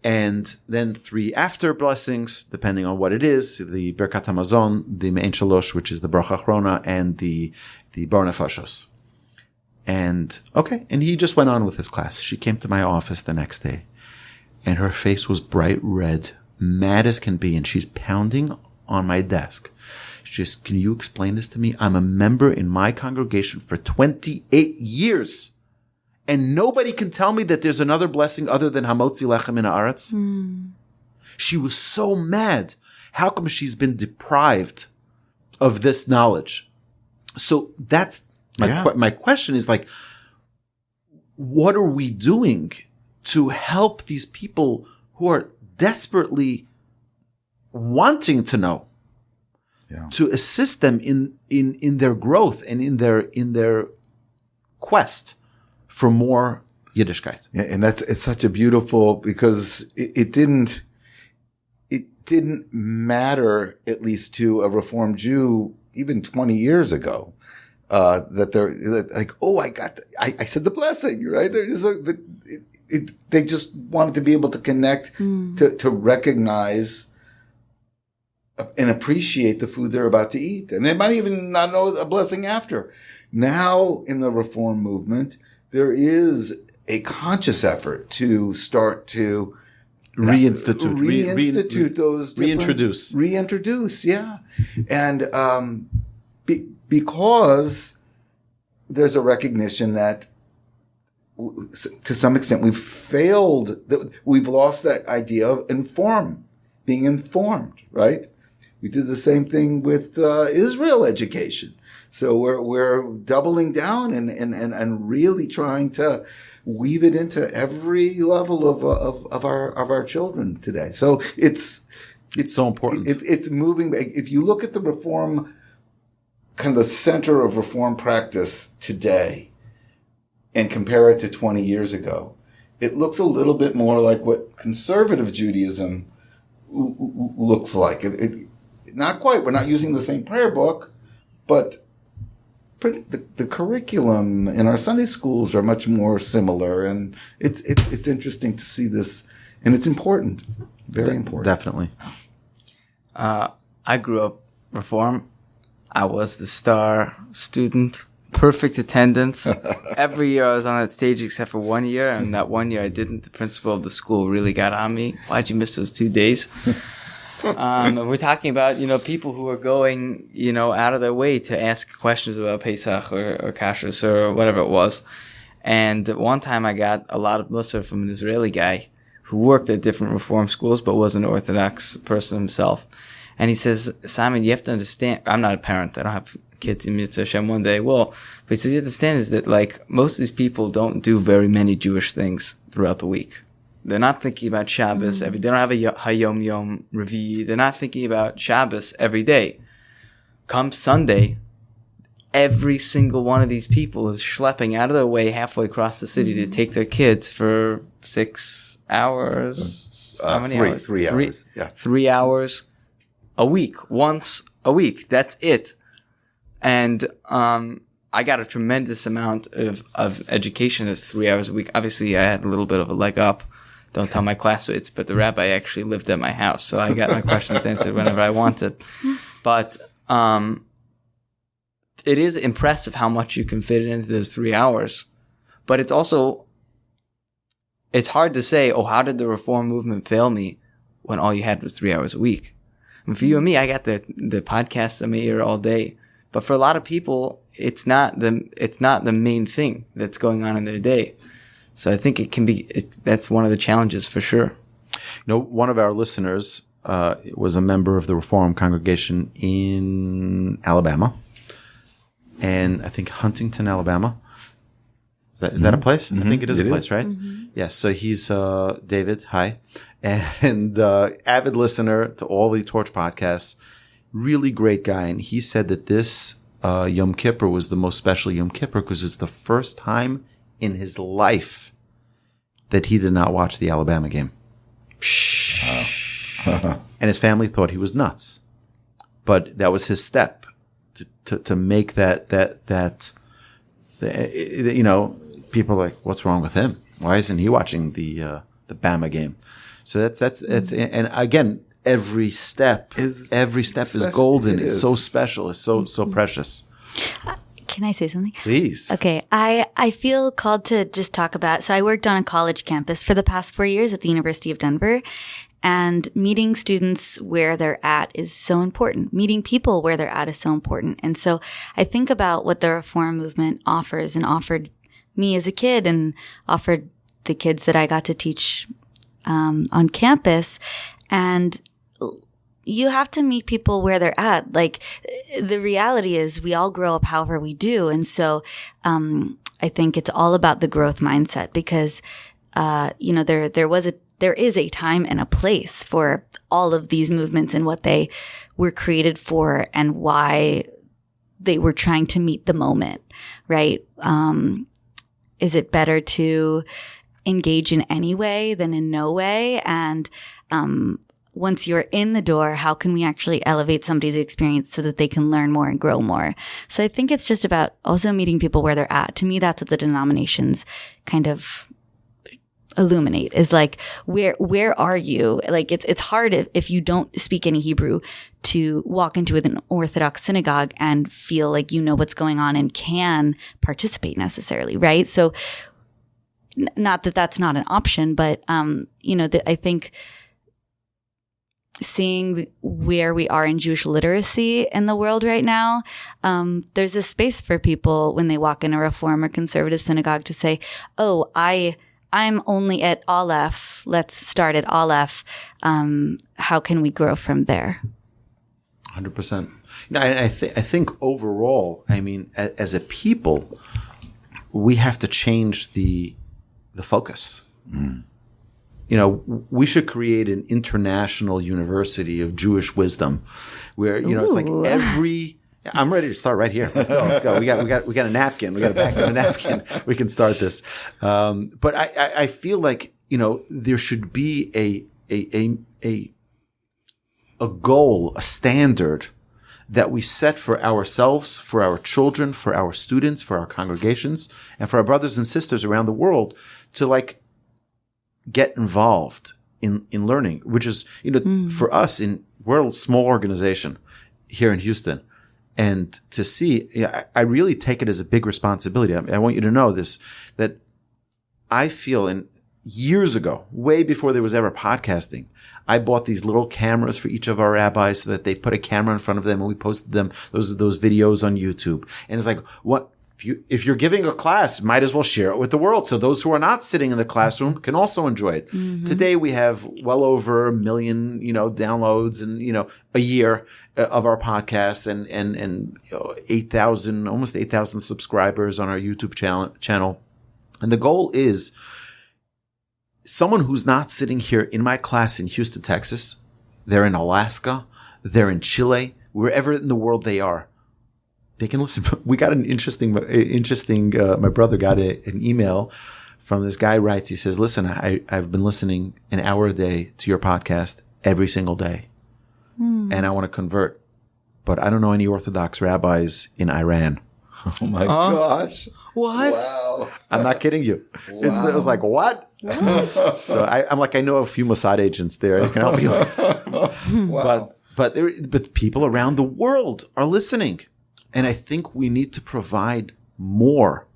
And then 3 after blessings, depending on what it is, the Birkat HaMazon, the Me'en Shalosh, which is the Bracha Achrona, and the Bar Nefashos. And he just went on with his class. She came to my office the next day, and her face was bright red, mad as can be, and she's pounding on my desk. She just, can you explain this to me? I'm a member in my congregation for 28 years, and nobody can tell me that there's another blessing other than hamotzi lechem in haaretz. She was so mad. How come she's been deprived of this knowledge? So that's my question is, like, what are we doing to help these people who are desperately wanting to know, to assist them in their growth and in their quest for more Yiddishkeit? Yeah, and it's such a beautiful, because it didn't matter, at least to a Reform Jew even 20 years ago, that they're like, I said the blessing, right? They're just they just wanted to be able to connect, to recognize and appreciate the food they're about to eat. And they might even not know a blessing after. Now, in the Reform movement, there is a conscious effort to start to reinstitute those different, reintroduce, yeah. And because there's a recognition that to some extent we've failed, we've lost that idea of being informed, right? We did the same thing with Israel education. So we're doubling down and really trying to weave it into every level of our children today. So it's It's so important. It's moving. If you look at the Reform, kind of the center of Reform practice today, and compare it to 20 years ago, it looks a little bit more like what conservative Judaism looks like. Not quite. We're not using the same prayer book, but the curriculum in our Sunday schools are much more similar, and it's interesting to see this, and it's important, very important. Definitely. I grew up Reform. I was the star student, perfect attendance. Every year I was on that stage except for 1 year, and that 1 year I didn't. The principal of the school really got on me. Why'd you miss those 2 days? We're talking about, people who are going, out of their way to ask questions about Pesach or Kashrus or whatever it was. And one time I got a lot of mussar from an Israeli guy who worked at different Reform schools but was an Orthodox person himself. And he says, Simon, you have to understand, I'm not a parent, I don't have kids in Mitzvah Hashem one day. Well, but he says, you have to understand is that most of these people don't do very many Jewish things throughout the week. They're not thinking about Shabbos every day. They don't have a Hayom Yom Revi. They're not thinking about Shabbos every day. Come Sunday, every single one of these people is schlepping out of their way halfway across the city to take their kids for 6 hours. How many hours? 3 hours. Yeah. 3 hours a week, once a week. That's it. And I got a tremendous amount of education that's 3 hours a week. Obviously, I had a little bit of a leg up. Don't tell my classmates, but the rabbi actually lived at my house, so I got my questions answered whenever I wanted. But it is impressive how much you can fit into those 3 hours. But it's hard to say, how did the Reform movement fail me when all you had was 3 hours a week? And for you and me, I got the podcasts in my ear all day. But for a lot of people, it's not the main thing that's going on in their day. So I think that's one of the challenges for sure. One of our listeners was a member of the Reform congregation in Alabama, and I think Huntington, Alabama. Is that a place? I think it is a place, right? Mm-hmm. Yes. So he's David. Hi, and avid listener to all the Torch podcasts. Really great guy, and he said that this Yom Kippur was the most special Yom Kippur because it's the first time in his life that he did not watch the Alabama game. And his family thought he was nuts. But that was his step to make that people are like, what's wrong with him? Why isn't he watching the Bama game? So that's and again, every step is golden. It's so special. It's so precious. Can I say something? Please. Okay. I feel called to just talk about, so I worked on a college campus for the past 4 years at the University of Denver, and meeting students where they're at is so important. Meeting people where they're at is so important. And so I think about what the Reform movement offers and offered me as a kid and offered the kids that I got to teach on campus. And you have to meet people where they're at. Like, the reality is we all grow up however we do. And so, I think it's all about the growth mindset because, there is a time and a place for all of these movements and what they were created for and why they were trying to meet the moment, right? Is it better to engage in any way than in no way? And, once you're in the door, how can we actually elevate somebody's experience so that they can learn more and grow more? So I think it's just about also meeting people where they're at. To me, that's what the denominations kind of illuminate, is like, where are you? Like, it's hard if you don't speak any Hebrew to walk into an Orthodox synagogue and feel like you know what's going on and can participate necessarily, right? So not that that's not an option, but, I think seeing where we are in Jewish literacy in the world right now, there's a space for people when they walk in a Reform or conservative synagogue to say, I'm only at Aleph. Let's start at Aleph. How can we grow from there? 100%. I think overall, as a people, we have to change the focus. we should create an international university of Jewish wisdom where, it's like I'm ready to start right here. Let's go. We got a napkin. We got a back of a napkin. We can start this. But I feel like, there should be a goal, a standard that we set for ourselves, for our children, for our students, for our congregations, and for our brothers and sisters around the world to get involved in learning, which is, for us we're a small organization here in Houston. And to see, I really take it as a big responsibility. I want you to know this, that I feel years ago, way before there was ever podcasting, I bought these little cameras for each of our rabbis so that they put a camera in front of them and we posted them, those videos on YouTube. And it's like, what? If you're giving a class, might as well share it with the world. So those who are not sitting in the classroom can also enjoy it. Mm-hmm. Today we have well over 1 million, downloads and, a year of our podcasts and 8,000, almost 8,000 subscribers on our YouTube channel. And the goal is someone who's not sitting here in my class in Houston, Texas, they're in Alaska, they're in Chile, wherever in the world they are. They can listen. We got an interesting, my brother got an email from this guy writes, he says, listen, I've been listening an hour a day to your podcast every single day. And I want to convert, but I don't know any Orthodox rabbis in Iran. Oh my gosh. What? Wow. I'm not kidding you. Wow. It was like, what? So I'm like, I know a few Mossad agents there. I can help you. Wow. But people around the world are listening. And I think we need to provide more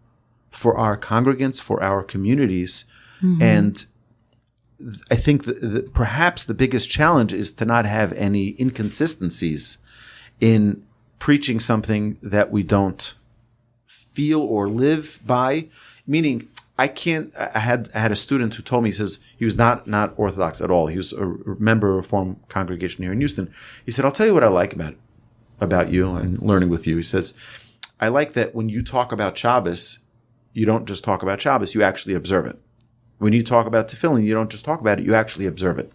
for our congregants, for our communities. Mm-hmm. And I think perhaps the biggest challenge is to not have any inconsistencies in preaching something that we don't feel or live by. Meaning, I had a student who told me, he says, he was not Orthodox at all. He was a member of a Reform congregation here in Houston. He said, I'll tell you what I like about you and learning with you. He says, I like that when you talk about Shabbos, you don't just talk about Shabbos, you actually observe it. When you talk about tefillin, you don't just talk about it, you actually observe it.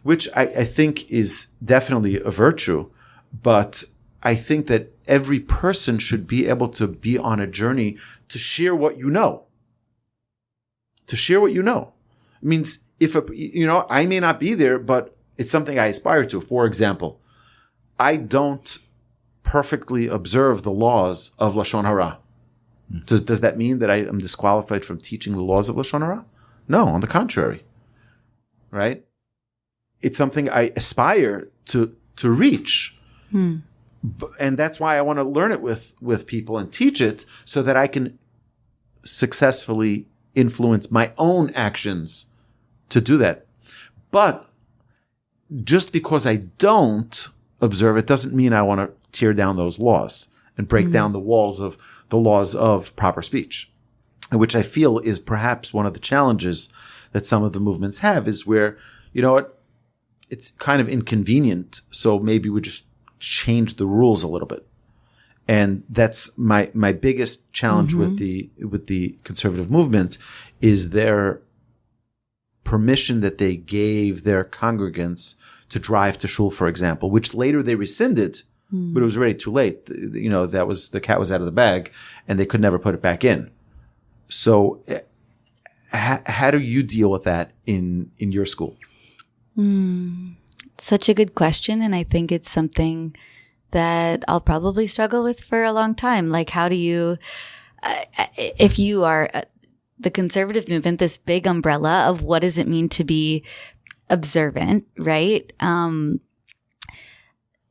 Which I think is definitely a virtue, but I think that every person should be able to be on a journey to share what you know. To share what you know. It means I may not be there, but it's something I aspire to. For example, I don't perfectly observe the laws of Lashon Hara. Does that mean that I am disqualified from teaching the laws of Lashon Hara? No, on the contrary. Right? It's something I aspire to reach. And that's why I want to learn it with people and teach it so that I can successfully influence my own actions to do that. But just because I don't observe it doesn't mean I want to tear down those laws and break down the laws of proper speech, which I feel is perhaps one of the challenges that some of the movements have, is where, it's kind of inconvenient. So maybe we just change the rules a little bit. And that's my biggest challenge with the conservative movement, is their permission that they gave their congregants to drive to shul, for example, which later they rescinded, but it was already too late. The cat was out of the bag, and they could never put it back in. So, how do you deal with that in your school? Such a good question, and I think it's something that I'll probably struggle with for a long time. Like, how do you, if you are the conservative movement, this big umbrella of what does it mean to be observant, right?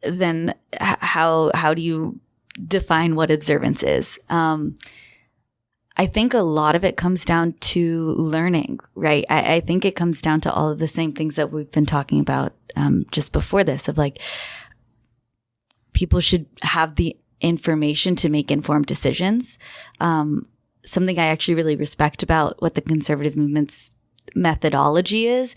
Then how do you define what observance is? I think a lot of it comes down to learning, right? I think it comes down to all of the same things that we've been talking about just before this, of like, people should have the information to make informed decisions. Something I actually really respect about what the conservative movement's methodology is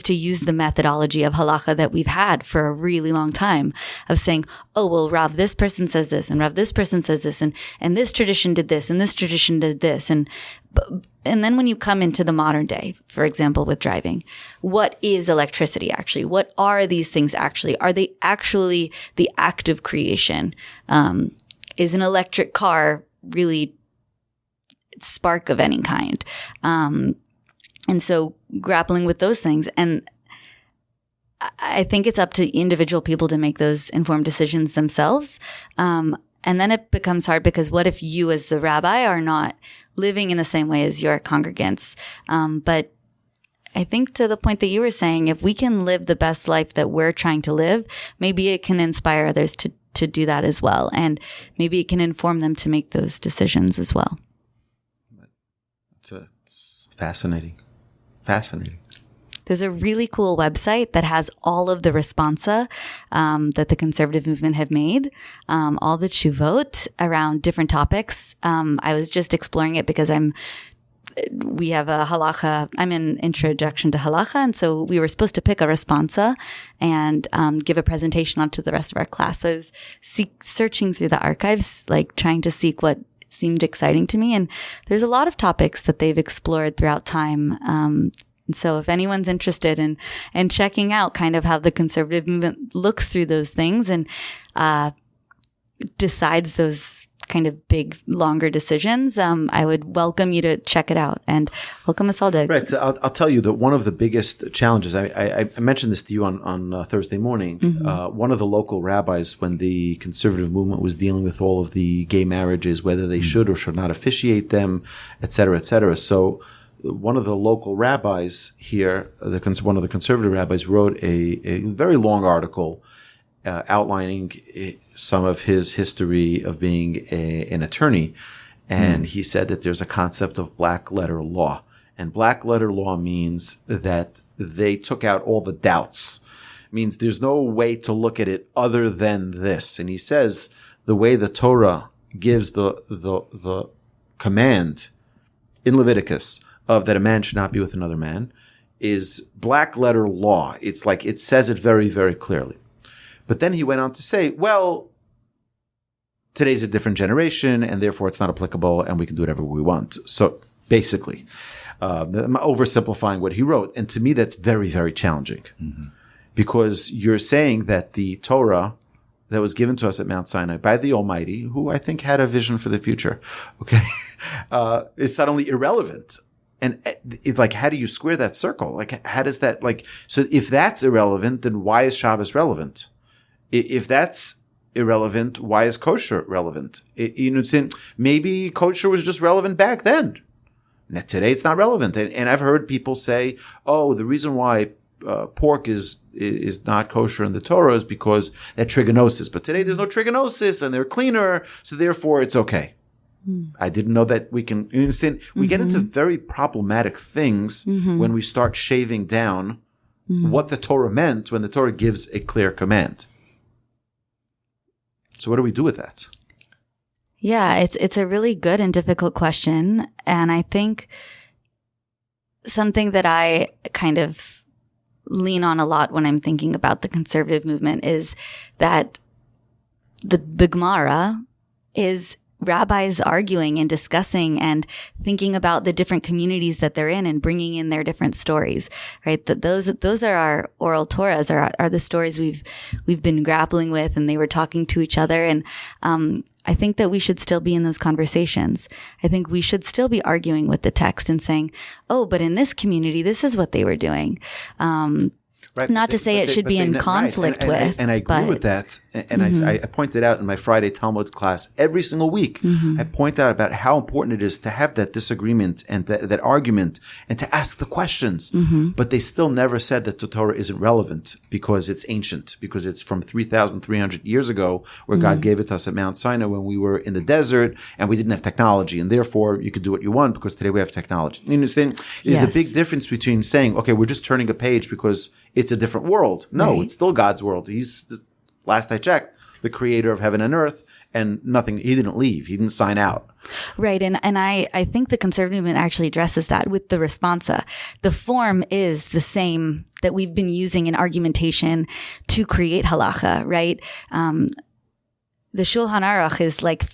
to use the methodology of halacha that we've had for a really long time, of saying, oh, well, Rav, this person says this, and Rav, this person says this, and this tradition did this, and this tradition did this. And and then when you come into the modern day, for example, with driving, what is electricity actually? What are these things actually? Are they actually the act of creation? Is an electric car really spark of any kind? And so grappling with those things. And I think it's up to individual people to make those informed decisions themselves. And then it becomes hard because what if you as the rabbi are not living in the same way as your congregants? But I think to the point that you were saying, if we can live the best life that we're trying to live, maybe it can inspire others to do that as well. And maybe it can inform them to make those decisions as well. It's fascinating. Fascinating. There's a really cool website that has all of the responsa that the conservative movement have made, all the tshuvot around different topics. I was just exploring it because we have a halacha. I'm in introduction to halacha, and so we were supposed to pick a responsa and give a presentation onto the rest of our class. So I was searching through the archives, like trying to seek what seemed exciting to me. And there's a lot of topics that they've explored throughout time. And so if anyone's interested in checking out kind of how the conservative movement looks through those things and decides those kind of big, longer decisions, I would welcome you to check it out and welcome us all to. Right. So I'll tell you that one of the biggest challenges, I mentioned this to you on Thursday morning, one of the local rabbis, when the conservative movement was dealing with all of the gay marriages, whether they should or should not officiate them, et cetera, et cetera. So one of the local rabbis here, one of the conservative rabbis, wrote a very long article outlining some of his history of being an attorney. And he said that there's a concept of black letter law. And black letter law means that they took out all the doubts. It means there's no way to look at it other than this. And he says the way the Torah gives the command in Leviticus of that a man should not be with another man is black letter law. It's like it says it very, very clearly. But then he went on to say, well, today's a different generation and therefore it's not applicable and we can do whatever we want. So basically, I'm oversimplifying what he wrote. And to me, that's very, very challenging because you're saying that the Torah that was given to us at Mount Sinai by the Almighty, who I think had a vision for the future, okay, is suddenly irrelevant. And like, how do you square that circle? Like, how does that, like, so if that's irrelevant, then why is Shabbos relevant? If that's irrelevant, why is kosher relevant? You know, maybe kosher was just relevant back then. Now, today it's not relevant. And I've heard people say, oh, the reason why pork is not kosher in the Torah is because that trigonosis. But today there's no trigonosis and they're cleaner, so therefore it's okay. I didn't know that we can, you understand? We get into very problematic things when we start shaving down what the Torah meant when the Torah gives a clear command. So what do we do with that? Yeah, it's a really good and difficult question. And I think something that I kind of lean on a lot when I'm thinking about the conservative movement is that the Gemara is rabbis arguing and discussing and thinking about the different communities that they're in and bringing in their different stories, right? That those are our oral Torahs, are the stories we've been grappling with, and they were talking to each other. And I think that we should still be in those conversations. I think we should still be arguing with the text and saying, oh, but in this community, this is what they were doing. Right, not to say it should be in conflict with. And I agree with that. And I pointed out in my Friday Talmud class every single week, I point out about how important it is to have that disagreement and that argument and to ask the questions. But they still never said that the Torah isn't relevant because it's ancient, because it's from 3,300 years ago where God gave it to us at Mount Sinai when we were in the desert and we didn't have technology. And therefore, you could do what you want because today we have technology. You understand? There's a big difference between saying, okay, we're just turning a page because it's a different world. No, It's still God's world. He's, last I checked, the creator of heaven and earth, and nothing. He didn't leave. He didn't sign out. Right. And I think the conservative movement actually addresses that with the responsa. The form is the same that we've been using in argumentation to create halacha, right? The Shulchan Aruch is like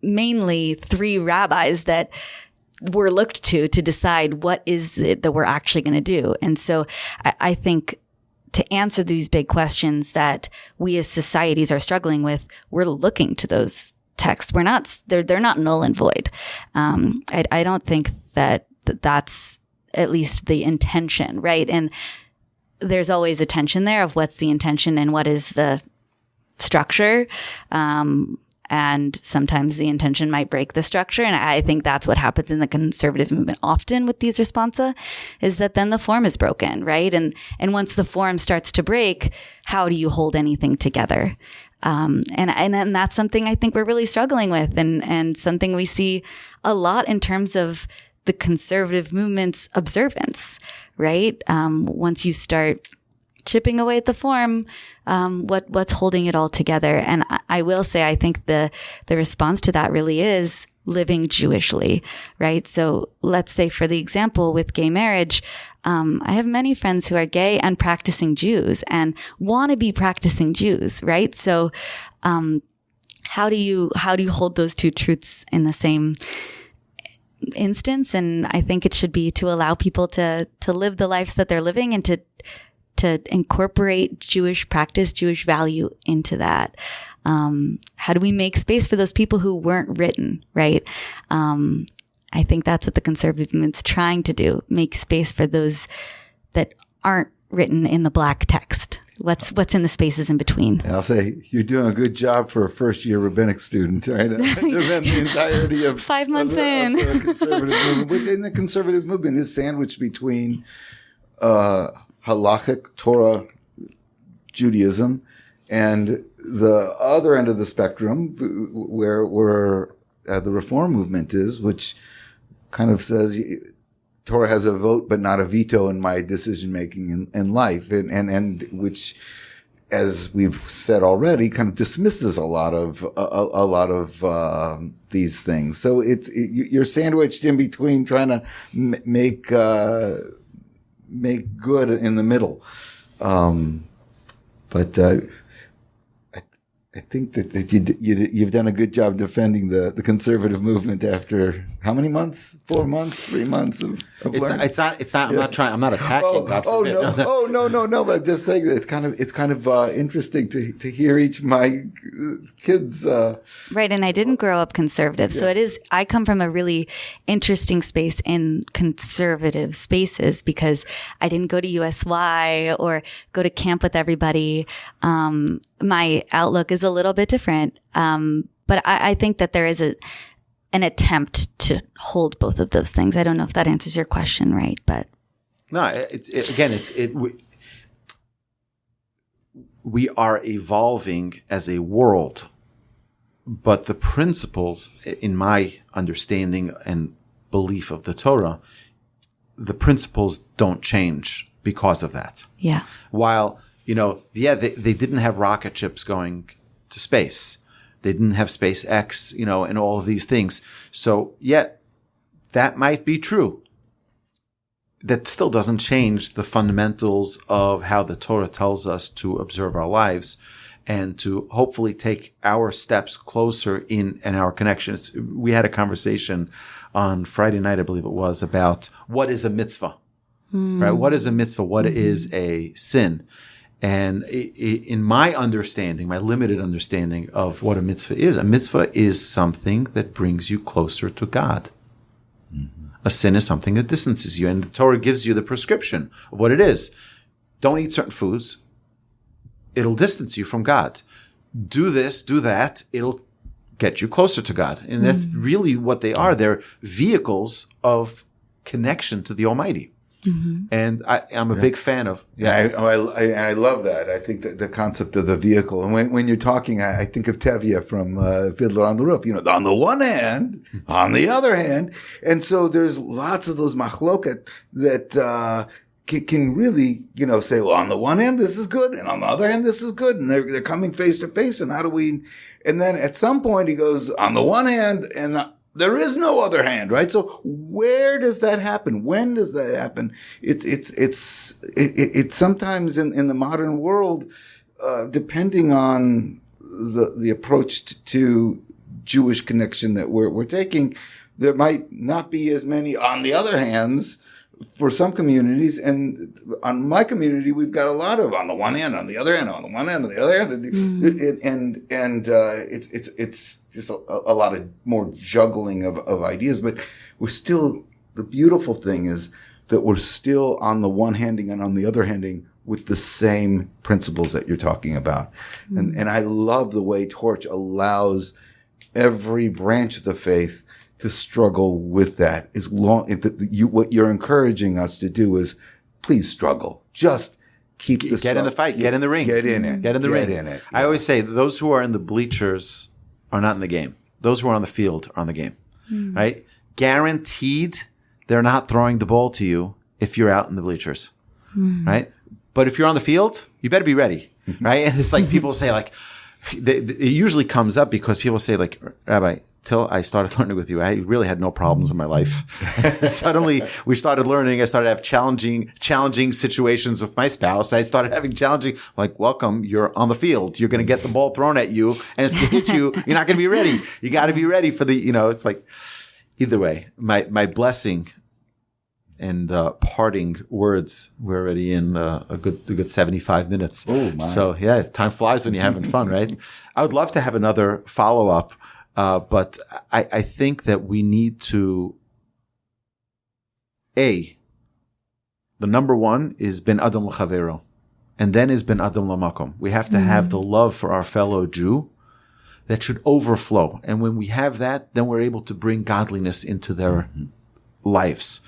mainly three rabbis that we're looked to decide what is it that we're actually going to do. And so I think to answer these big questions that we as societies are struggling with, we're looking to those texts. They're not null and void. I don't think that's at least the intention, right? And there's always a tension there of what's the intention and what is the structure. And sometimes the intention might break the structure. And I think that's what happens in the conservative movement often with these responsa, is that then the form is broken, right? And once the form starts to break, how do you hold anything together? And that's something I think we're really struggling with, and something we see a lot in terms of the conservative movement's observance, right? Once you start chipping away at the form, what's holding it all together? And I will say, I think the response to that really is living Jewishly, right? So let's say, for the example with gay marriage, I have many friends who are gay and practicing Jews and want to be practicing Jews, right? So, how do you hold those two truths in the same instance? And I think it should be to allow people to live the lives that they're living, and to incorporate Jewish practice, Jewish value into that. How do we make space for those people who weren't written, right? I think that's what the conservative movement's trying to do, make space for those that aren't written in the black text. What's in the spaces in between? And I'll say, you're doing a good job for a first-year rabbinic student, right? The entirety of 5 months in. The conservative movement. Within the conservative movement is sandwiched between halachic Torah Judaism and the other end of the spectrum, where the Reform movement is, which kind of says Torah has a vote but not a veto in my decision making in life, and which, as we've said already, kind of dismisses a lot of these things. So you're sandwiched in between, trying to make good in the middle. But I think that you've done a good job defending the conservative movement after how many months? 4 months, 3 months of learning. It's not. I'm not attacking. No. But I'm just saying that it's kind of interesting to hear each of my kids. Right, and I didn't grow up conservative, so it is. I come from a really interesting space in conservative spaces because I didn't go to USY or go to camp with everybody. My outlook is a little bit different. But I think that there is an attempt to hold both of those things. I don't know if that answers your question, right? But no, we are evolving as a world, but the principles, in my understanding and belief of the Torah, the principles don't change because of that. Yeah. While, they didn't have rocket ships going to space. They didn't have SpaceX, and all of these things. So, that might be true. That still doesn't change the fundamentals of how the Torah tells us to observe our lives and to hopefully take our steps closer in our connections. We had a conversation on Friday night, I believe it was, about what is a mitzvah, right? What is a mitzvah? What is a sin? And in my understanding, my limited understanding of what a mitzvah is something that brings you closer to God. Mm-hmm. A sin is something that distances you. And the Torah gives you the prescription of what it is. Don't eat certain foods. It'll distance you from God. Do this, do that. It'll get you closer to God. And that's really what they are. They're vehicles of connection to the Almighty. Mm-hmm. And I'm a big fan of. I love that. I think that the concept of the vehicle, and when you're talking, I think of Tevye from Fiddler on the Roof. On the one hand, on the other hand, and so there's lots of those machloket that can really, say, well, on the one hand this is good, and on the other hand this is good, and they're coming face to face, and how do we? And then at some point he goes, on the one hand, and there is no other hand, right? So where does that happen? When does that happen? It's sometimes in the modern world, depending on the approach to Jewish connection that we're taking, there might not be as many on the other hands for some communities. And on my community, we've got a lot of on the one hand, on the other hand, on the one hand, on the other hand. It's just a lot of more juggling of ideas, but we're still, the beautiful thing is that we're still on the one handing and on the other handing with the same principles that you're talking about. And I love the way Torch allows every branch of the faith to struggle with that. What you're encouraging us to do is please struggle. Just keep the get in the fight. Get in the ring. Get in it. Get in the ring. In it. I always say those who are in the bleachers are not in the game. Those who are on the field are on the game. Right? Guaranteed they're not throwing the ball to you if you're out in the bleachers. Right? But if you're on the field, you better be ready. Right? And it's like people say like, it usually comes up because people say like, Rabbi, till I started learning with you, I really had no problems in my life. Suddenly we started learning. I started to have challenging situations with my spouse. I started having like, welcome, you're on the field. You're going to get the ball thrown at you and it's going to hit you. You're not going to be ready. You got to be ready for the, it's like, either way, my blessing and parting words. We're already in a good 75 minutes. Oh, my. So yeah, time flies when you're having fun, right? I would love to have another follow-up, but I think that we need to, the number one is ben adam l'chavero, and then is ben adam l'makom. We have to have the love for our fellow Jew that should overflow. And when we have that, then we're able to bring godliness into their lives.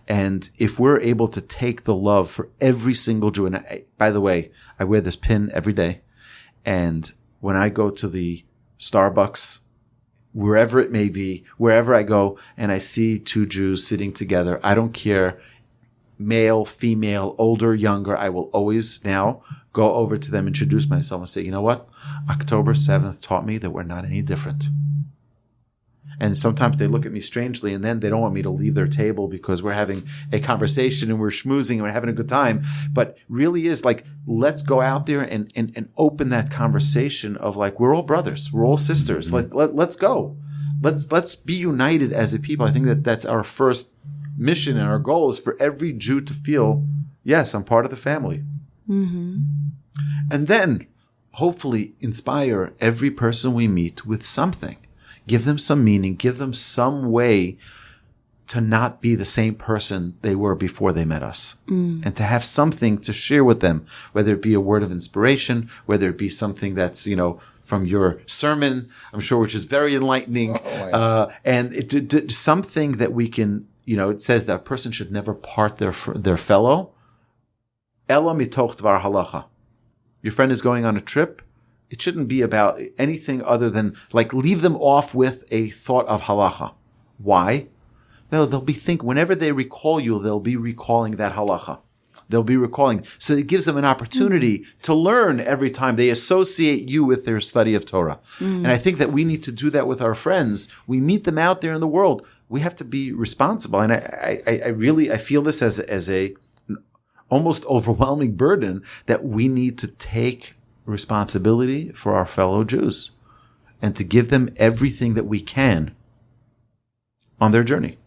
And if we're able to take the love for every single Jew, and by the way, I wear this pin every day. And when I go to the Starbucks, wherever it may be, wherever I go, and I see two Jews sitting together, I don't care, male, female, older, younger, I will always now go over to them, introduce myself, and say, you know what? October 7th taught me that we're not any different. And sometimes they look at me strangely, and then they don't want me to leave their table because we're having a conversation and we're schmoozing and we're having a good time. But really is like, let's go out there and open that conversation of like, we're all brothers, we're all sisters. Let's go. Let's be united as a people. I think that's our first mission, and our goal is for every Jew to feel, yes, I'm part of the family. And then hopefully inspire every person we meet with something. Give them some meaning, give them some way to not be the same person they were before they met us. And to have something to share with them, whether it be a word of inspiration, whether it be something that's, from your sermon, I'm sure, which is very enlightening. And something that we can, it says that a person should never part their fellow. Ela mitoch dvar halacha. Your friend is going on a trip. It shouldn't be about anything other than like leave them off with a thought of halacha. Why? They'll be whenever they recall you, they'll be recalling that halacha. They'll be recalling. So it gives them an opportunity to learn every time they associate you with their study of Torah. And I think that we need to do that with our friends. We meet them out there in the world. We have to be responsible. And I feel this as a almost overwhelming burden that we need to take responsibility for our fellow Jews and to give them everything that we can on their journey,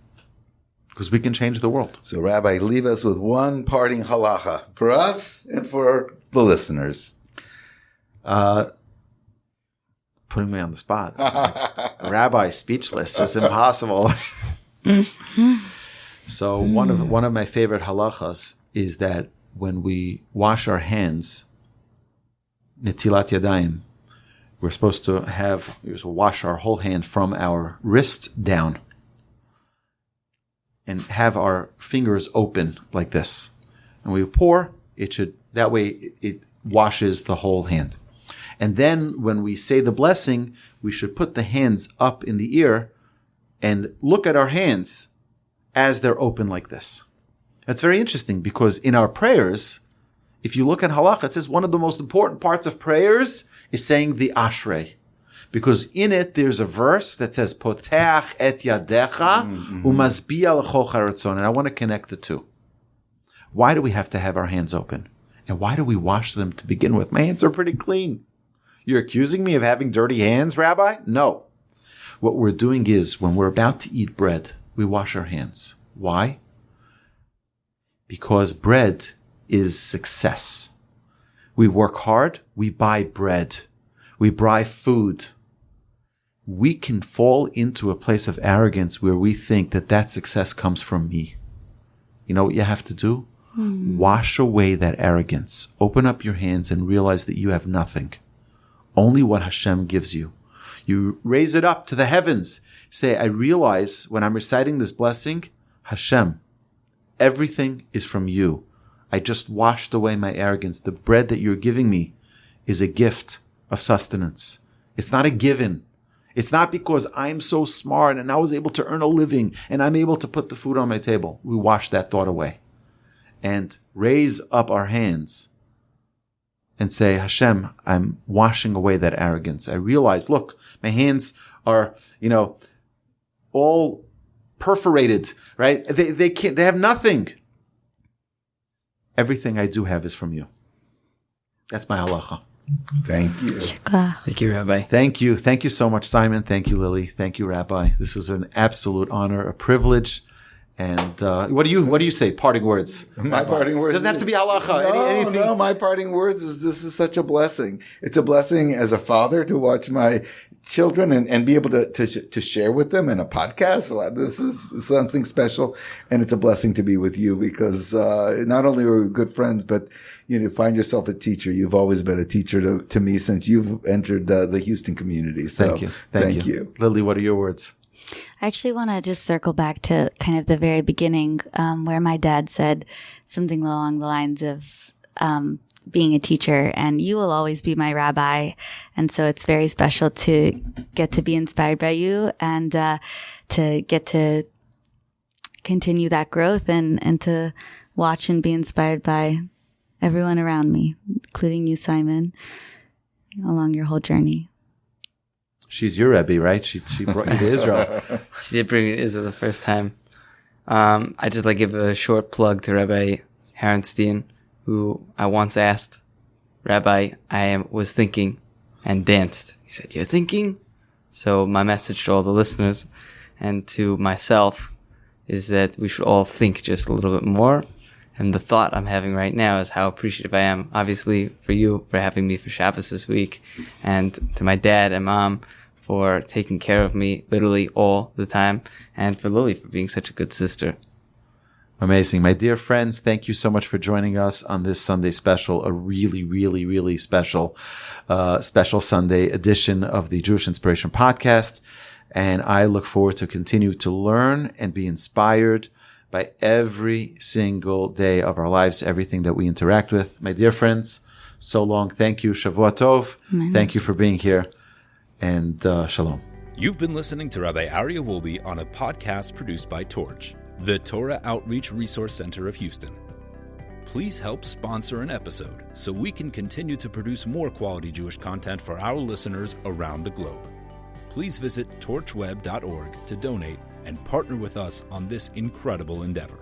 because we can change the world. So, Rabbi, leave us with one parting halacha for us and for the listeners. Putting me on the spot. Rabbi, speechless. It's impossible. So one of my favorite halachas is that when we wash our hands, Netilat Yadayim, we're supposed to wash our whole hand from our wrist down and have our fingers open like this. And we pour, that way it washes the whole hand. And then when we say the blessing, we should put the hands up in the ear and look at our hands as they're open like this. That's very interesting because in our prayers, if you look at halakha, it says one of the most important parts of prayers is saying the ashrei. Because in it, there's a verse that says, Poteach et yadecha umasbiya l'chol charatzon. And I want to connect the two. Why do we have to have our hands open? And why do we wash them to begin with? My hands are pretty clean. You're accusing me of having dirty hands, Rabbi? No. what we're doing is when we're about to eat bread, we wash our hands. Why? Because bread is success. We work hard, we buy bread, we buy food. We can fall into a place of arrogance where we think that success comes from me. You know what you have to do? Wash away that arrogance. Open up your hands and realize that you have nothing. Only what Hashem gives you. You raise it up to the heavens. Say, I realize when I'm reciting this blessing, Hashem, everything is from you. I just washed away my arrogance. The bread that you're giving me is a gift of sustenance. It's not a given. It's not because I'm so smart and I was able to earn a living and I'm able to put the food on my table. We wash that thought away and raise up our hands and say, Hashem, I'm washing away that arrogance. I realize, look, my hands are, all perforated, right? They have nothing. Everything I do have is from you. That's my halacha. Thank you. Thank you, Rabbi. Thank you. Thank you so much, Simon. Thank you, Lily. Thank you, Rabbi. This is an absolute honor, a privilege. And what do you say? Parting words. My parting words. Doesn't have to be halacha. Anything. No. My parting words is this is such a blessing. It's a blessing as a father to watch my children and be able to share with them in a podcast. This is something special, and it's a blessing to be with you because not only are we good friends, but find yourself a teacher. You've always been a teacher to me since you've entered the Houston community. So Thank you. Lily, what are your words? I actually want to just circle back to kind of the very beginning where my dad said something along the lines of being a teacher, and you will always be my rabbi. And so it's very special to get to be inspired by you and to get to continue that growth and to watch and be inspired by everyone around me, including you, Simon, along your whole journey. She's your Rebbe, right? She brought you to Israel. She did bring me to Israel the first time. I just give a short plug to Rabbi Harenstein, who I once asked, Rabbi, was thinking and danced. He said, you're thinking? So my message to all the listeners and to myself is that we should all think just a little bit more. And the thought I'm having right now is how appreciative I am, obviously, for you for having me for Shabbos this week, and to my dad and mom for taking care of me literally all the time, and for Lily for being such a good sister. Amazing. My dear friends, thank you so much for joining us on this Sunday special, a really, really, really special Sunday edition of the Jewish Inspiration Podcast. And I look forward to continue to learn and be inspired by every single day of our lives, everything that we interact with. My dear friends, so long. Thank you. Shavua Tov. Amen. Thank you for being here. And shalom. You've been listening to Rabbi Aryeh Wolbe on a podcast produced by Torch, the Torah Outreach Resource Center of Houston. Please help sponsor an episode so we can continue to produce more quality Jewish content for our listeners around the globe. Please visit torchweb.org to donate and partner with us on this incredible endeavor.